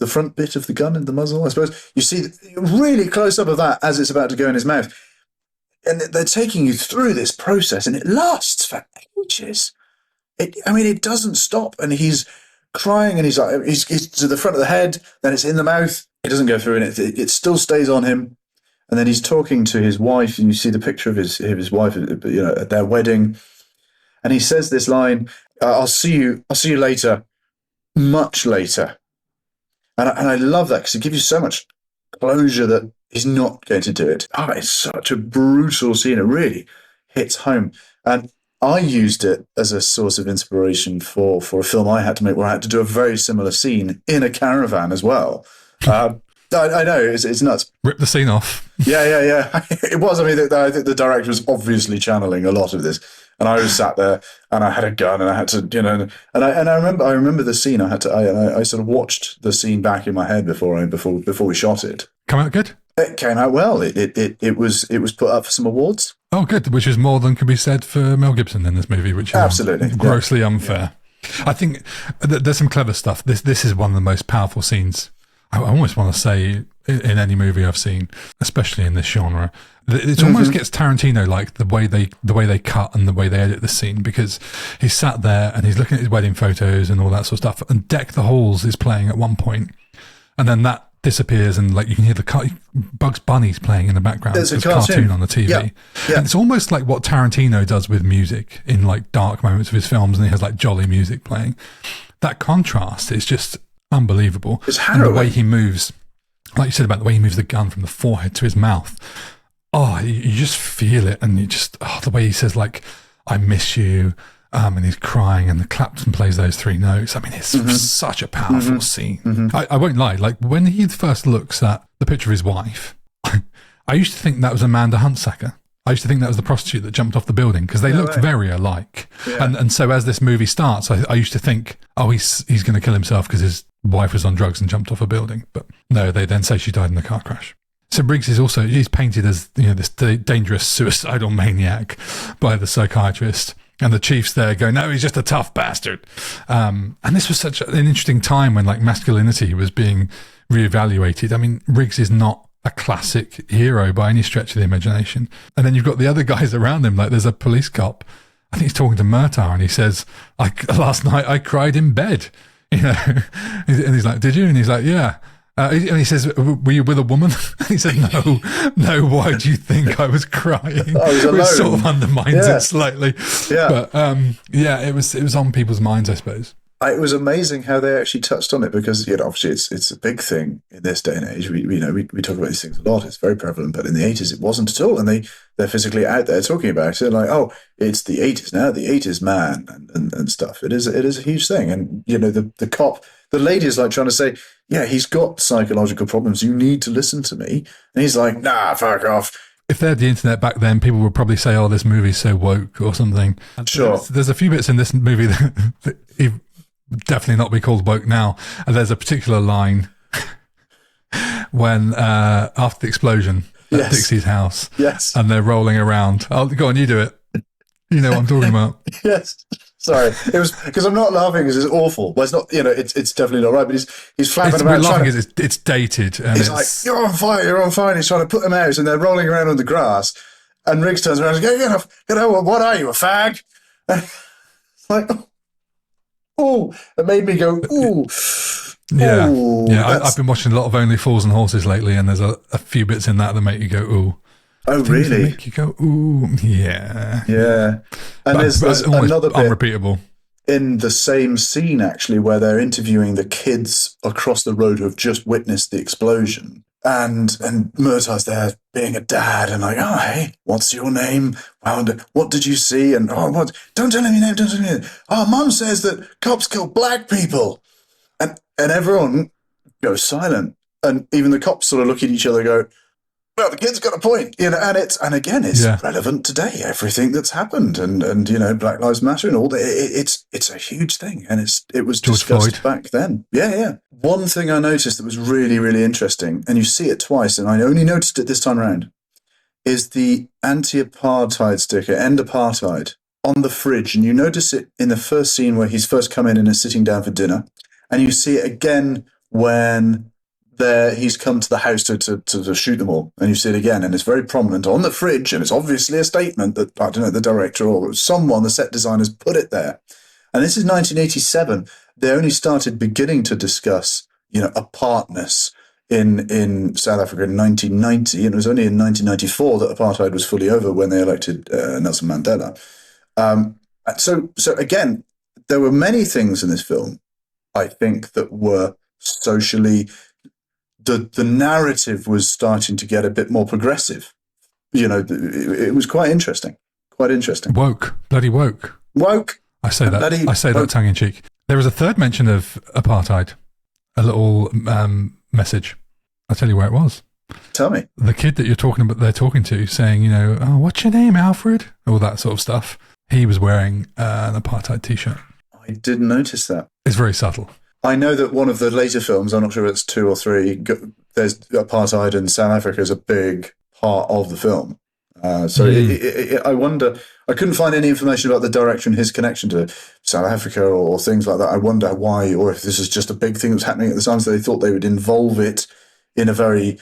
front bit of the gun and the muzzle. I suppose you see really close up of that as it's about to go in his mouth, and they're taking you through this process, and it lasts for ages. It doesn't stop, and he's crying, and he's to the front of the head, then it's in the mouth. It doesn't go through, and it still stays on him. And then he's talking to his wife, and you see the picture of his wife, at their wedding. And he says this line, "I'll see you later, much later." And I love that, because it gives you so much closure that he's not going to do it. It's such a brutal scene. It really hits home. And I used it as a source of inspiration for a film I had to make, where I had to do a very similar scene in a caravan as well. I know, it's nuts. Rip the scene off. Yeah. It was. I think the director was obviously channeling a lot of this, and I was sat there, and I had a gun, and I had to, and I remember the scene. I sort of watched the scene back in my head before we shot it. Come out good. It came out well. It was put up for some awards. Oh, good. Which is more than could be said for Mel Gibson in this movie, which is absolutely grossly unfair. Yeah. I think there's some clever stuff. This is one of the most powerful scenes, I almost want to say, in any movie I've seen, especially in this genre. It almost gets Tarantino-like, the way they cut and the way they edit the scene, because he's sat there and he's looking at his wedding photos and all that sort of stuff, and Deck the Halls is playing at one point, and then that disappears, and you can hear the Bugs Bunny's playing in the background. There's a cartoon on the TV. Yeah. And it's almost like what Tarantino does with music in dark moments of his films, and he has jolly music playing. That contrast is just unbelievable. It's harrowing. And the way he moves, like you said about the way he moves the gun from the forehead to his mouth. Oh, you just feel it, and you just the way he says "I miss you," and he's crying, and the Clapton plays those three notes. It's such a powerful scene. I won't lie. When he first looks at the picture of his wife, I used to think that was Amanda Huntsacker. I used to think that was the prostitute that jumped off the building, because they looked very alike. Yeah. And so as this movie starts, I used to think, he's going to kill himself because his wife was on drugs and jumped off a building. But no, they then say she died in a car crash. So Briggs is he's painted as this dangerous suicidal maniac by the psychiatrist. And the chief's there going, no, he's just a tough bastard. And this was such an interesting time when masculinity was being reevaluated. Riggs is not a classic hero by any stretch of the imagination. And then you've got the other guys around him. There's a police cop. I think he's talking to Murtaugh, and he says, last night I cried in bed. And he's like, did you? And he's like, yeah. And he says, were you with a woman? And he said, no, why do you think I was crying? I was alone. Which sort of undermines it slightly. Yeah. But it was on people's minds, I suppose. It was amazing how they actually touched on it, because obviously it's a big thing in this day and age. We talk about these things a lot. It's very prevalent, but in the 80s it wasn't at all, and they're physically out there talking about it. It's the 80s now, the 80s man and stuff. It is a huge thing, and the cop, the lady is trying to say, yeah, he's got psychological problems. You need to listen to me, and he's like, nah, fuck off. If they had the internet back then, people would probably say, this movie's so woke or something. Sure. There's a few bits in this movie that definitely not be called woke now. And there's a particular line when after the explosion at Yes. Dixie's house, Yes. and they're rolling around. Oh, go on, you do it. You know what I'm talking about. Yes. Sorry, it was because I'm not laughing because it's awful. Well, it's not. It's definitely not right. But he's flapping about. We're laughing because it's dated, and he's like, "You're on fire! You're on fire!" And he's trying to put them out, and they're rolling around on the grass. And Riggs turns around and goes, "Get off! What are you, a fag?" It's like, oh, it made me go, ooh. Yeah, ooh, yeah. I've been watching a lot of Only Fools and Horses lately, and there's a few bits in that make you go, ooh. Oh, Things really? that make you go, ooh, yeah. Yeah. And there's another bit unrepeatable in the same scene, actually, where they're interviewing the kids across the road who have just witnessed the explosion. And Murtaugh's there being a dad and like, oh, hey, what's your name? What did you see? And, oh, what? Don't tell him your name, don't tell him your name. Oh, Mum says that cops kill black people. And everyone goes silent. And even the cops sort of look at each other and go, well, the kid's got a point, and again, it's relevant today. Everything that's happened, and Black Lives Matter and all that. It's a huge thing, and it was George discussed Floyd. back then. Yeah. One thing I noticed that was really, really interesting, and you see it twice, and I only noticed it this time around, is the anti-apartheid sticker, end apartheid, on the fridge, and you notice it in the first scene where he's first come in and is sitting down for dinner, and you see it again when he's come to the house to shoot them all, and you see it again, and it's very prominent on the fridge, and it's obviously a statement that, I don't know, the director or someone, the set designers, put it there. And this is 1987. They only started beginning to discuss, apartness in South Africa in 1990, and it was only in 1994 that apartheid was fully over when they elected Nelson Mandela. So again, there were many things in this film, I think, that were socially... The narrative was starting to get a bit more progressive. It was quite interesting. Quite interesting. Woke. Bloody woke. Woke. I say that tongue in cheek. There was a third mention of apartheid. A little message. I'll tell you where it was. Tell me. The kid that they're talking to, saying, oh, what's your name, Alfred? All that sort of stuff. He was wearing an apartheid t-shirt. I didn't notice that. It's very subtle. I know that one of the later films, I'm not sure if it's 2 or 3, there's apartheid in South Africa is a big part of the film. I wonder, I couldn't find any information about the director and his connection to South Africa or things like that. I wonder why, or if this is just a big thing that was happening at the time, so they thought they would involve it in a very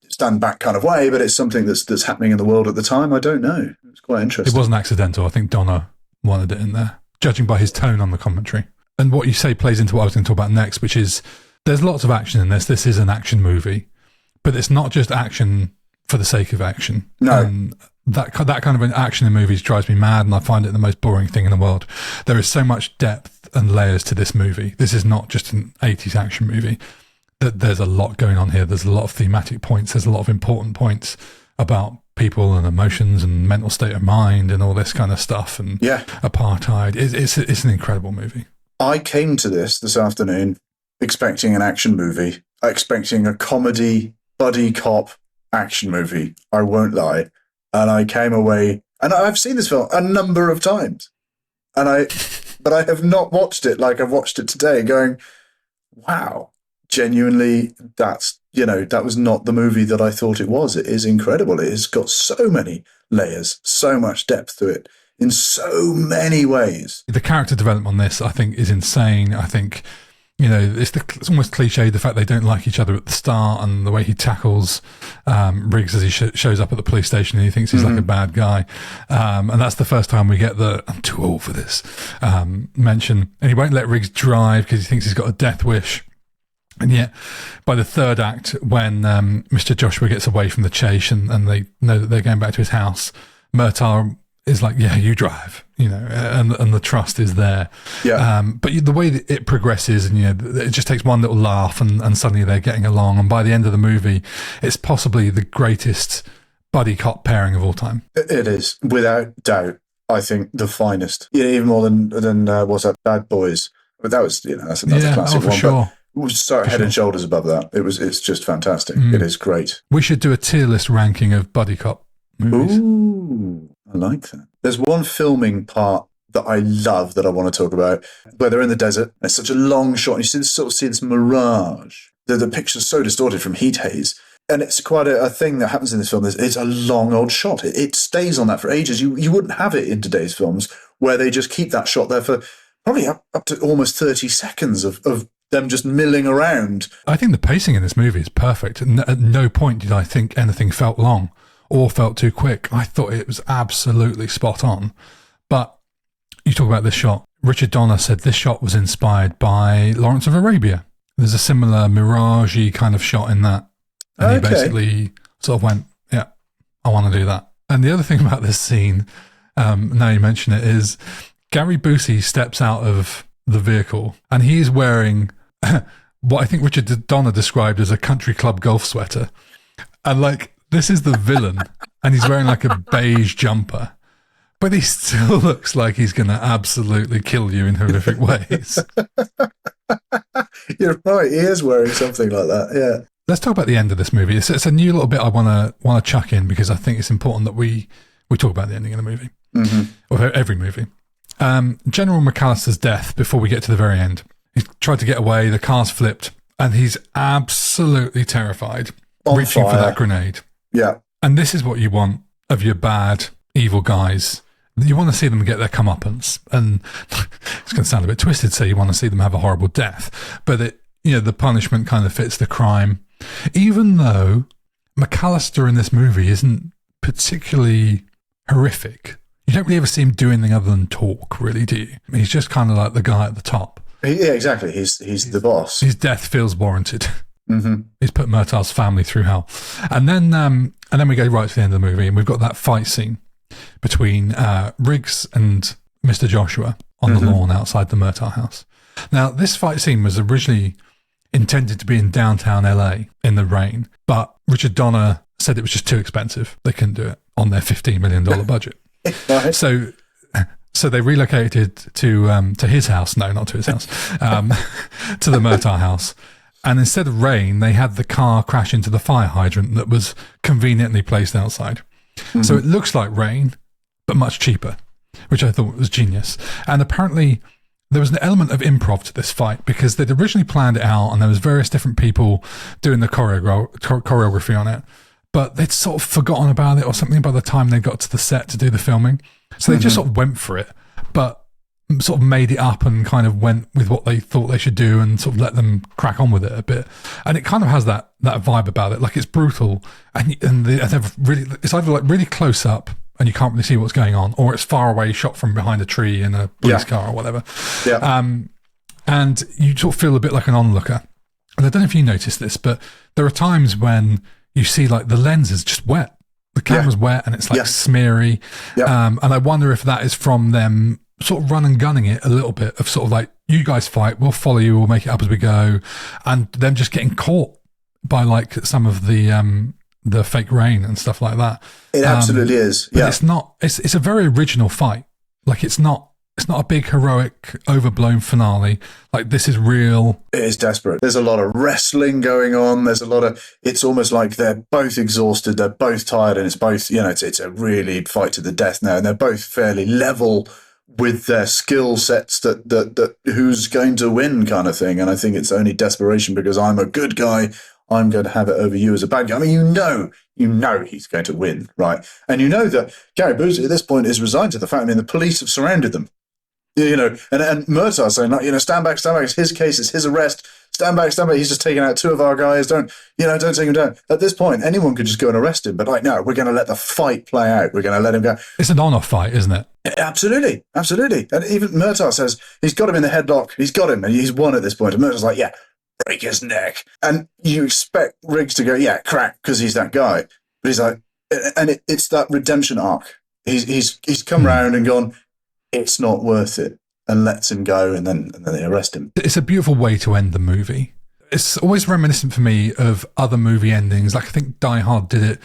stand back kind of way, but it's something that's happening in the world at the time. I don't know. It's quite interesting. It wasn't accidental. I think Donna wanted it in there, judging by his tone on the commentary. And what you say plays into what I was going to talk about next, which is there's lots of action in this. This is an action movie, but it's not just action for the sake of action. No. And that kind of an action in movies drives me mad, and I find it the most boring thing in the world. There is so much depth and layers to this movie. This is not just an 80s action movie. There's a lot going on here. There's a lot of thematic points. There's a lot of important points about people and emotions and mental state of mind and all this kind of stuff. And apartheid. It's an incredible movie. I came to this afternoon expecting an action movie, expecting a comedy, buddy cop action movie. I won't lie. And I came away, and I've seen this film a number of times, but I have not watched it like I've watched it today, going, wow, genuinely, that was not the movie that I thought it was. It is incredible. It has got so many layers, so much depth to it, in so many ways. The character development on this, I think, is insane. I think, it's almost cliche, the fact they don't like each other at the start, and the way he tackles Riggs as he shows up at the police station and he thinks he's like a bad guy. And that's the first time we get the, I'm too old for this, mention. And he won't let Riggs drive because he thinks he's got a death wish. And yet, by the third act, when Mr. Joshua gets away from the chase and they know that they're going back to his house, Murtaugh is like, yeah, you drive, and the trust is there. Yeah. But the way that it progresses, and it just takes one little laugh, and suddenly they're getting along. And by the end of the movie, it's possibly the greatest buddy cop pairing of all time. It is, without doubt. I think the finest. Even more than what's that, Bad Boys. But that was, that's another classic one. Sure. It was so head and shoulders above that. It's just fantastic. It is great. We should do a tier list ranking of buddy cop movies. Ooh, I like that. There's one filming part that I love that I want to talk about, where they're in the desert. It's such a long shot, and you see this mirage. the picture's so distorted from heat haze. And it's quite a thing that happens in this film. It's a long old shot. It stays on that for ages. You wouldn't have it in today's films where they just keep that shot there for probably up to almost 30 seconds of them just milling around. I think the pacing in this movie is perfect. At no point did I think anything felt long or felt too quick. I thought it was absolutely spot on. But you talk about this shot. Richard Donner said this shot was inspired by Lawrence of Arabia. There's a similar mirage-y kind of shot in that. And he basically sort of went, yeah, I want to do that. And the other thing about this scene, now you mention it, is Gary Busey steps out of the vehicle and he's wearing what I think Richard Donner described as a country club golf sweater. And like, this is the villain and he's wearing like a beige jumper. But he still looks like he's going to absolutely kill you in horrific ways. You're right. He is wearing something like that. Yeah. Let's talk about the end of this movie. It's a new little bit I want to chuck in because I think it's important that we talk about the ending of the movie, or every movie. General McAllister's death before we get to the very end. He tried to get away. The car's flipped, and he's absolutely terrified, reaching for that grenade. Yeah. And this is what you want of your bad, evil guys. You want to see them get their comeuppance, and it's going to sound a bit twisted. So you want to see them have a horrible death, but the punishment kind of fits the crime. Even though McAllister in this movie isn't particularly horrific, you don't really ever see him do anything other than talk, really, do you? He's just kind of like the guy at the top. Yeah, exactly. He's the boss. His death feels warranted. Mm-hmm. He's put Murtaugh's family through hell, and then we go right to the end of the movie, and we've got that fight scene between Riggs and Mr. Joshua on the lawn outside the Murtaugh house. Now, this fight scene was originally intended to be in downtown LA in the rain, but Richard Donner said it was just too expensive. They couldn't do it on their $15 million budget. Right. So they relocated to his house. No, not to his house. To the Murtaugh house. And instead of rain, they had the car crash into the fire hydrant that was conveniently placed outside. Mm-hmm. So it looks like rain, but much cheaper, which I thought was genius. And apparently there was an element of improv to this fight because they'd originally planned it out and there was various different people doing the choreography on it, but they'd sort of forgotten about it or something by the time they got to the set to do the filming. So they just sort of went for it, but sort of made it up and kind of went with what they thought they should do and sort of let them crack on with it a bit. And it kind of has that vibe about it. Like it's brutal and it's either like really close up and you can't really see what's going on, or it's far away, shot from behind a tree in a police car or whatever. Yeah. And you sort of feel a bit like an onlooker. And I don't know if you noticed this, but there are times when you see like the lens is just wet. The camera's wet and it's like smeary. Yeah. And I wonder if that is from them sort of run and gunning it a little bit of sort of like, you guys fight, we'll follow you, we'll make it up as we go. And them just getting caught by like some of the fake rain and stuff like that. It absolutely is. But it's not, it's a very original fight. Like it's not a big heroic overblown finale. Like this is real. It is desperate. There's a lot of wrestling going on. It's almost like they're both exhausted. They're both tired and it's both, it's a really fight to the death now. And they're both fairly level with their skill sets that who's going to win kind of thing. And I think it's only desperation because I'm a good guy. I'm going to have it over you as a bad guy. I mean, you know he's going to win, right? And you know that Gary Busey at this point is resigned to the fact, the police have surrounded them. And Murtaugh saying, like, stand back, it's his case, it's his arrest, stand back, he's just taken out two of our guys, don't take him down. At this point, anyone could just go and arrest him, but like, no, we're going to let the fight play out, we're going to let him go. It's an on-off fight, isn't it? Absolutely. And even Murtaugh says, he's got him in the headlock, he's got him, and he's won at this point, and Murtaugh's like, break his neck. And you expect Riggs to go, crack, because he's that guy. But he's like, and it's that redemption arc. He's come round and gone, it's not worth it, and lets him go, and then they arrest him. It's a beautiful way to end the movie. It's always reminiscent for me of other movie endings. Like I think Die Hard did it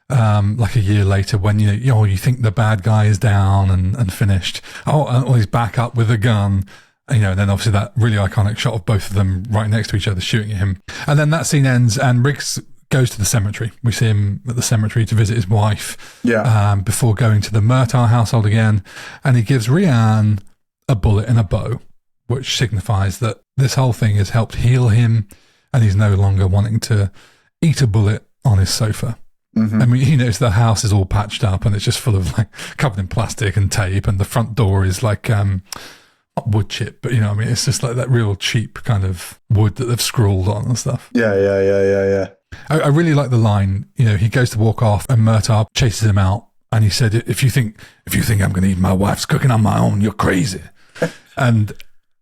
like a year later when you think the bad guy is down and finished. Or he's back up with a gun. And then obviously that really iconic shot of both of them right next to each other shooting at him. And then that scene ends and Riggs goes to the cemetery. We see him at the cemetery to visit his wife before going to the Murtaugh household again. And he gives Rianne a bullet and a bow, which signifies that this whole thing has helped heal him and he's no longer wanting to eat a bullet on his sofa. Mm-hmm. I mean, the house is all patched up and it's just full of like covered in plastic and tape, and the front door is like not wood chip, but I mean, it's just like that real cheap kind of wood that they've scrawled on and stuff. Yeah. I really like the line. He goes to walk off, and Murtaugh chases him out, and he said, "If you think I'm going to eat my wife's cooking on my own, you're crazy." and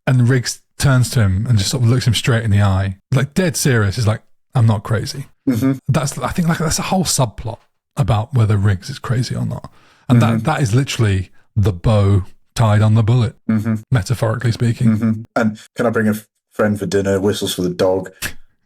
Riggs turns to him and just sort of looks him straight in the eye, like dead serious. He's like, "I'm not crazy." Mm-hmm. I think that's a whole subplot about whether Riggs is crazy or not, and that is literally the bow tied on the bullet, metaphorically speaking. Mm-hmm. And can I bring a friend for dinner? Whistles for the dog,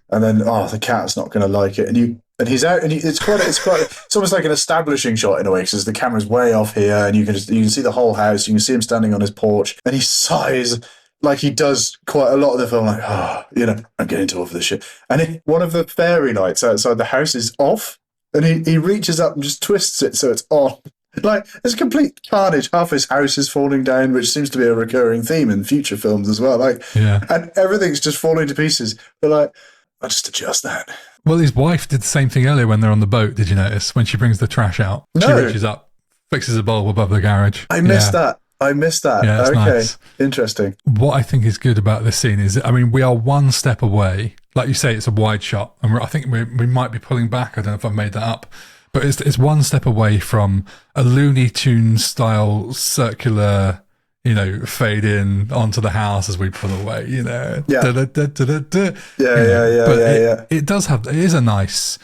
and then the cat's not going to like it, and he's out, and it's almost like an establishing shot in a way, because the camera's way off here, and you can see the whole house, you can see him standing on his porch, and he sighs like he does quite a lot of the film, like, I'm getting too old for this shit. And one of the fairy lights outside the house is off, and he reaches up and just twists it so it's on. Like, it's complete carnage. Half his house is falling down, which seems to be a recurring theme in future films as well. And everything's just falling to pieces. But I'll just adjust that. Well, his wife did the same thing earlier when they're on the boat. Did you notice when she brings the trash out? No. She reaches up, fixes a bulb above the garage. I missed that. Yeah, okay, nice. Interesting. What I think is good about this scene is, I mean, we are one step away. Like you say, it's a wide shot, and I think we might be pulling back. I don't know if I've made that up, but it's one step away from a Looney Tunes style circular, fade in onto the house as we pull away. Yeah. It is a nice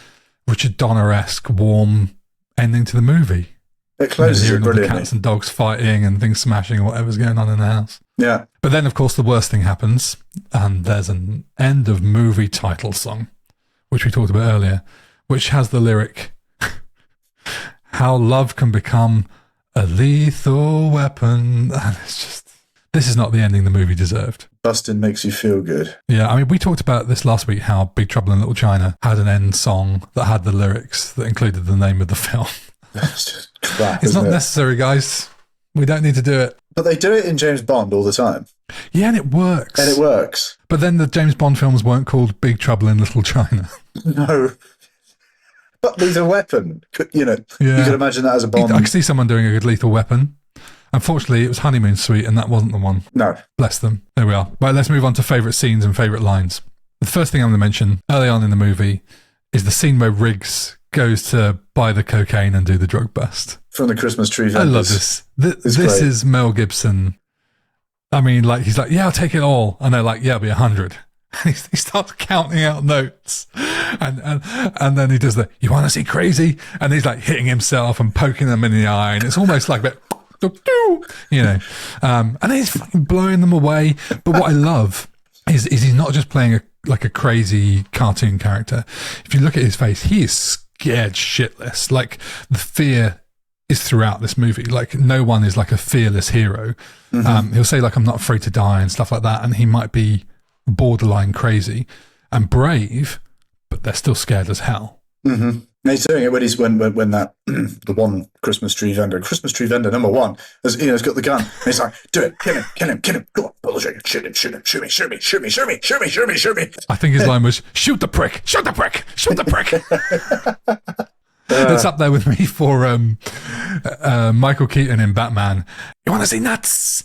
Richard Donner-esque warm ending to the movie. It closes it brilliantly. The cats and dogs fighting and things smashing and whatever's going on in the house. Yeah. But then, of course, the worst thing happens, and there's an end of movie title song, which we talked about earlier, which has the lyric, "How love can become a lethal weapon." And it's just, this is not the ending the movie deserved. Bustin' makes you feel good. Yeah, I mean, we talked about this last week, how Big Trouble in Little China had an end song that had the lyrics that included the name of the film. That's just crap. It's not necessary, guys. We don't need to do it. But they do it in James Bond all the time. Yeah, and it works. But then the James Bond films weren't called Big Trouble in Little China. No. But Lethal Weapon, you could imagine that as a Bond. I could see someone doing a good Lethal Weapon. Unfortunately, it was Honeymoon Suite, and that wasn't the one. No. Bless them. There we are. Right, let's move on to favourite scenes and favourite lines. The first thing I'm going to mention early on in the movie is the scene where Riggs goes to buy the cocaine and do the drug bust. From the Christmas tree vendors. I love this. This is Mel Gibson. I mean, he's like, "Yeah, I'll take it all." And they're like, "Yeah, it'll be 100. And he starts counting out notes. And then he does "You want to see crazy?" And he's like hitting himself and poking them in the eye. And it's almost like that, and then he's fucking blowing them away. But what I love is he's not just playing a crazy cartoon character. If you look at his face, he is scared shitless. Like, the fear is throughout this movie. Like, no one is like a fearless hero. Mm-hmm. He'll say I'm not afraid to die and stuff like that, and he might be borderline crazy and brave, but they're still scared as hell. Mm-hmm. He's doing it when that the one Christmas tree vendor number one, has got the gun. And he's like, "Do it, kill him, go on, pull the trigger, shoot him, shoot me. I think his line was, "Shoot the prick." It's up there with me for Michael Keaton in Batman. "You want to see nuts?"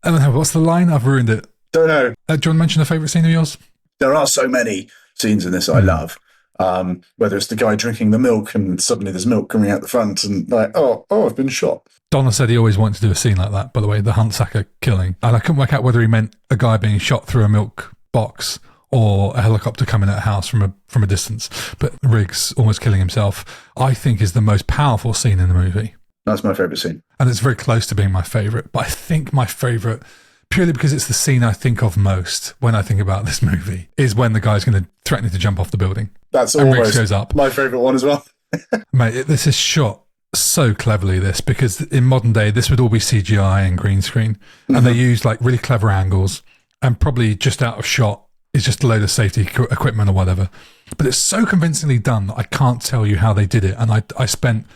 I don't know, what's the line? I've ruined it. Don't know. Do you want to mention a favourite scene of yours? There are so many scenes in this I love. Whether it's the guy drinking the milk and suddenly there's milk coming out the front and I've been shot. Donna said he always wanted to do a scene like that, by the way, the Huntsacker killing. And I couldn't work out whether he meant a guy being shot through a milk box or a helicopter coming at a house from a distance. But Riggs almost killing himself, I think, is the most powerful scene in the movie. That's my favourite scene. And it's very close to being my favourite. But I think my favourite, purely because it's the scene I think of most when I think about this movie, is when the guy's going to threaten to jump off the building. That's and almost Riggs goes up. My favourite one as well. Mate, this is shot so cleverly, because in modern day, this would all be CGI and green screen. Mm-hmm. And they use really clever angles, and probably just out of shot is just a load of safety equipment or whatever. But it's so convincingly done that I can't tell you how they did it. And I spent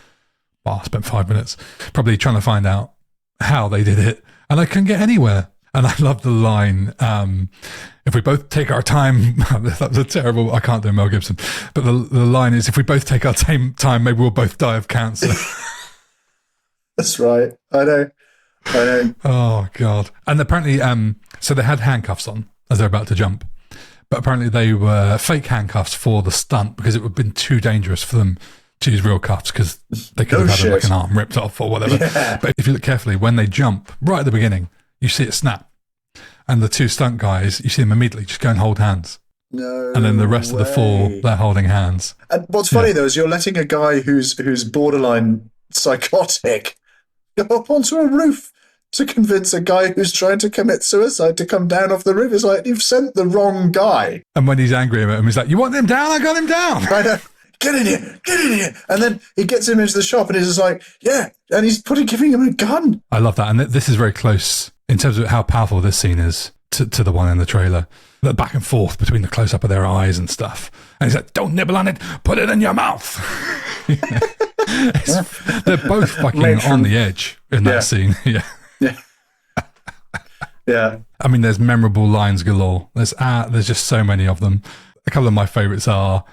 5 minutes probably trying to find out how they did it, and I couldn't get anywhere. And I love the line, if we both take our time, that was a terrible, I can't do Mel Gibson, but the line is, if we both take our time, maybe we'll both die of cancer. That's right. I know. Oh, God. And apparently, so they had handcuffs on as they're about to jump, but apparently they were fake handcuffs for the stunt because it would have been too dangerous for them to use real cuffs because they could have had like an arm ripped off or whatever. Yeah. But if you look carefully, when they jump right at the beginning, you see it snap. And the two stunt guys, you see them immediately just go and hold hands. No. And then the rest of the four, they're holding hands. And what's funny though is you're letting a guy who's borderline psychotic go up onto a roof to convince a guy who's trying to commit suicide to come down off the roof. It's like, you've sent the wrong guy. And when he's angry at him, he's like, you want him down? I got him down. I know. Get in here. And then he gets him into the shop and he's just like, yeah. And he's giving him a gun. I love that. And this is very close in terms of how powerful this scene is to the one in the trailer. The back and forth between the close-up of their eyes and stuff. And he's like, don't nibble on it, put it in your mouth. They're both fucking on the edge in that scene. Yeah. Yeah. I mean, there's memorable lines galore. There's just so many of them. A couple of my favourites are,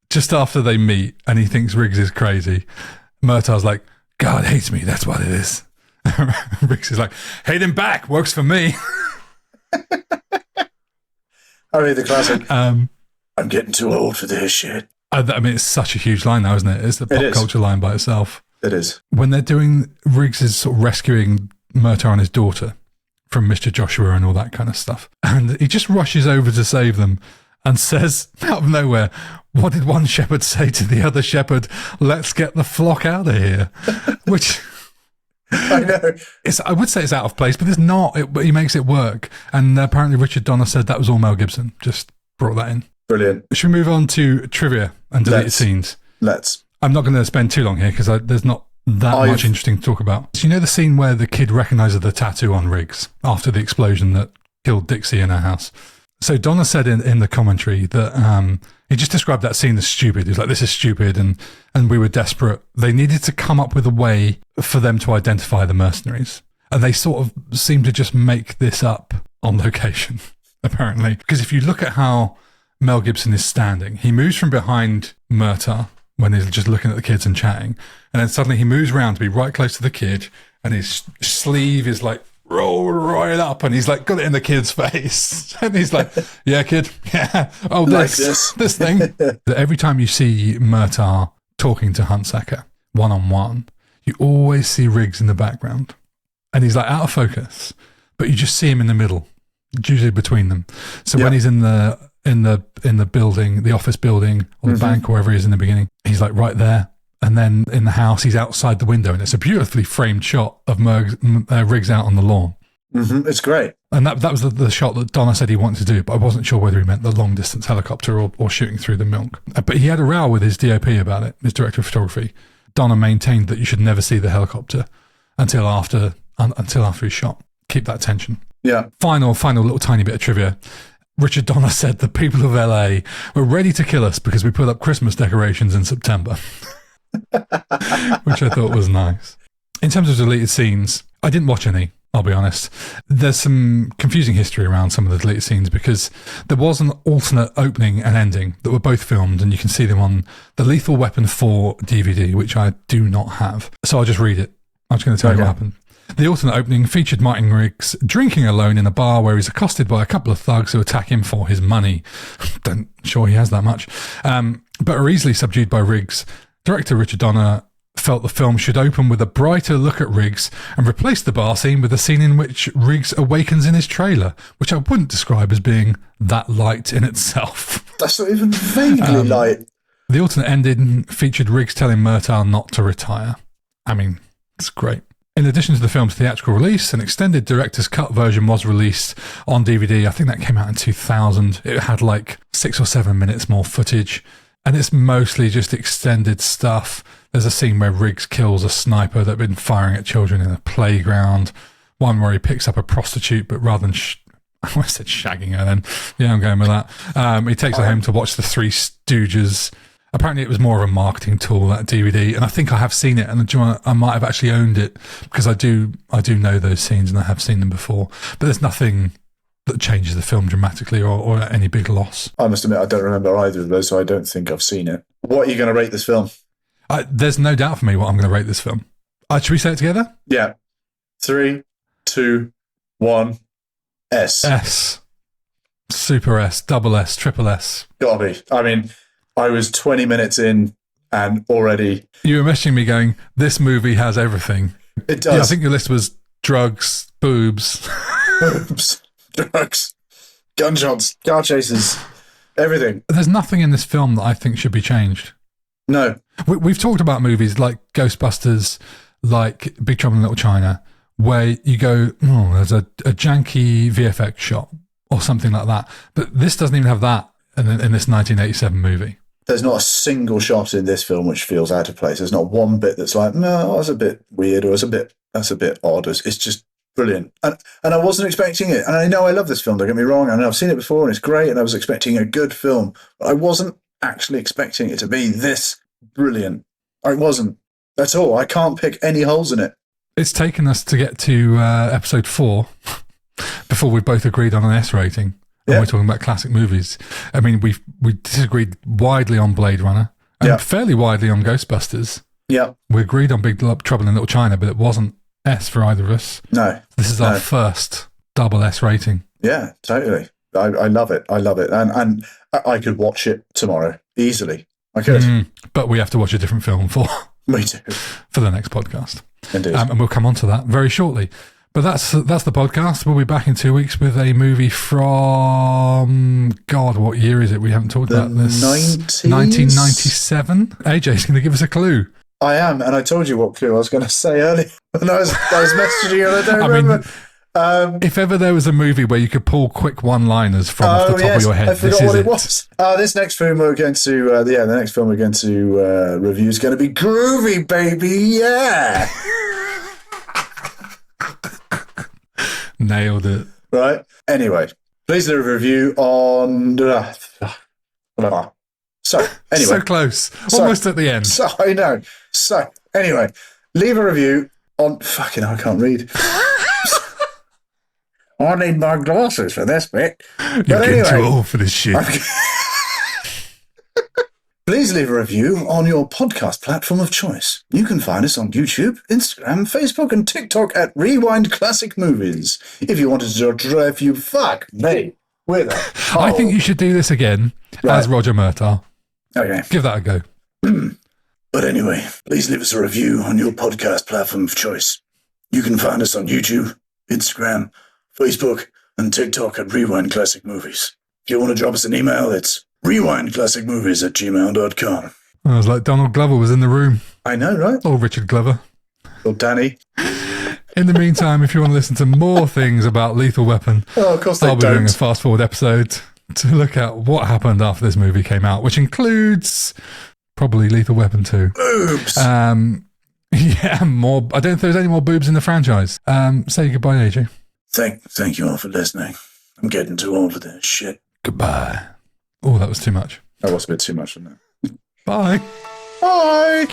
just after they meet and he thinks Riggs is crazy, Murtaugh's like, God hates me, that's what it is. Riggs is like, hate him back, works for me. I mean, the classic, I'm getting too old for this shit. I mean, it's such a huge line now, isn't it? It's the pop culture line by itself. It is. When they're doing, Riggs is sort of rescuing Murtaugh and his daughter from Mr. Joshua and all that kind of stuff. And he just rushes over to save them and says, out of nowhere, what did one shepherd say to the other shepherd? Let's get the flock out of here. Which... I know. I would say it's out of place, but it's not. But he makes it work. And apparently Richard Donner said that was all Mel Gibson. Just brought that in. Brilliant. Should we move on to trivia and deleted scenes? Let's. I'm not going to spend too long here because there's not that much interesting to talk about. So you know the scene where the kid recognises the tattoo on Riggs after the explosion that killed Dixie in her house? So Donner said in the commentary that he just described that scene as stupid. He was like, this is stupid, and we were desperate. They needed to come up with a way for them to identify the mercenaries. And they sort of seemed to just make this up on location, apparently. Because if you look at how Mel Gibson is standing, he moves from behind Murtaugh when he's just looking at the kids and chatting. And then suddenly he moves around to be right close to the kid, and his sleeve is like, roll right up, and he's like got it in the kid's face, and he's like, yeah, kid, yeah, oh, this thing. Every time you see Murtaugh talking to Huntsacker one-on-one, you always see Riggs in the background, and he's like out of focus, but you just see him in the middle, usually between them. So when he's in the building, the office building or the bank or wherever he is in the beginning, he's like right there. And then in the house, he's outside the window, and it's a beautifully framed shot of Riggs out on the lawn. Mm-hmm. It's great. And that was the shot that Donner said he wanted to do, but I wasn't sure whether he meant the long-distance helicopter or shooting through the milk. But he had a row with his DOP about it, his director of photography. Donner maintained that you should never see the helicopter until after he's shot. Keep that tension. Yeah. Final little tiny bit of trivia. Richard Donner said the people of LA were ready to kill us because we put up Christmas decorations in September. Which I thought was nice. In terms of deleted scenes, I didn't watch any, I'll be honest. There's some confusing history around some of the deleted scenes because there was an alternate opening and ending that were both filmed, and you can see them on the Lethal Weapon 4 DVD, which I do not have. So I'll just read it. I'm just going to tell you what happened. The alternate opening featured Martin Riggs drinking alone in a bar where he's accosted by a couple of thugs who attack him for his money. Don't sure he has that much. But are easily subdued by Riggs. Director Richard Donner felt the film should open with a brighter look at Riggs and replace the bar scene with a scene in which Riggs awakens in his trailer, which I wouldn't describe as being that light in itself. That's not even vaguely light. The alternate ending featured Riggs telling Murtaugh not to retire. I mean, it's great. In addition to the film's theatrical release, an extended director's cut version was released on DVD. I think that came out in 2000. It had like 6 or 7 minutes more footage. And it's mostly just extended stuff. There's a scene where Riggs kills a sniper that had been firing at children in a playground. One where he picks up a prostitute, but rather than I said shagging her then. Yeah, I'm going with that. He takes her home to watch the Three Stooges. Apparently it was more of a marketing tool, that DVD, and I think I have seen it, and do you know what? I might have actually owned it, because I do know those scenes and I have seen them before. But there's nothing that changes the film dramatically or any big loss. I must admit, I don't remember either of those, so I don't think I've seen it. What are you going to rate this film? There's no doubt for me what I'm going to rate this film. Should we say it together? Yeah. 3, 2, 1. S. S. Super S, double S, triple S. Gotta be. I mean, I was 20 minutes in and already... You were messaging me going, this movie has everything. It does. Yeah, I think your list was drugs, boobs. Boobs, drugs, gunshots, car chases, everything. There's nothing in this film that I think should be changed. No. We've talked about movies like Ghostbusters, like Big Trouble in Little China, where you go, oh, there's a janky VFX shot or something like that. But this doesn't even have that in this 1987 movie. There's not a single shot in this film which feels out of place. There's not one bit that's like, no, that's a bit weird, or that's a bit odd. It's just brilliant. And I wasn't expecting it. And I know I love this film, don't get me wrong. And I've seen it before and it's great. And I was expecting a good film. But I wasn't actually expecting it to be this brilliant. I wasn't at all. I can't pick any holes in it. It's taken us to get to episode 4 before we both agreed on an S rating. And we're talking about classic movies. I mean, we disagreed widely on Blade Runner and fairly widely on Ghostbusters. Yeah. We agreed on Big Trouble in Little China, but it wasn't S for either of us. No. This is our first double S rating. Yeah, totally. I love it. I love it. And I could watch it tomorrow easily. I could. But we have to watch a different film for the next podcast. Indeed. And we'll come on to that very shortly. But that's the podcast. We'll be back in 2 weeks with a movie from, God, what year is it? We haven't talked about this. 1997. AJ's going to give us a clue. I am, and I told you what clue I was going to say earlier. And I was messaging you, and I don't remember. If ever there was a movie where you could pull quick one-liners from off the top of your head, I forgot what it was. This next film we're going to, the next film we're going to review is going to be Groovy, baby, yeah. Nailed it. Right. Anyway, please leave a review on. So anyway, so close, almost at the end. So I know. So anyway, leave a review on. Fucking, I can't read. I need my glasses for this bit. You're getting too old for this shit. Please leave a review on your podcast platform of choice. You can find us on YouTube, Instagram, Facebook, and TikTok at Rewind Classic Movies. If you wanted to drive you, fuck me with a hole. I think you should do this again as Roger Murtaugh. Okay. Give that a go. But anyway, please leave us a review on your podcast platform of choice. You can find us on YouTube, Instagram, Facebook, and TikTok at Rewind Classic Movies. If you want to drop us an email, it's rewindclassicmovies@gmail.com. I was like, Donald Glover was in the room. I know, right? Or Richard Glover. Or Danny. In the meantime, if you want to listen to more things about Lethal Weapon, of course I'll be doing a fast forward episode to look at what happened after this movie came out, which includes probably Lethal Weapon 2. Boobs. Yeah, more. I don't know if there's any more boobs in the franchise. Say goodbye, AJ. Thank you all for listening. I'm getting too old for this shit. Goodbye. Oh, that was too much. That was a bit too much, wasn't it? Bye. Bye.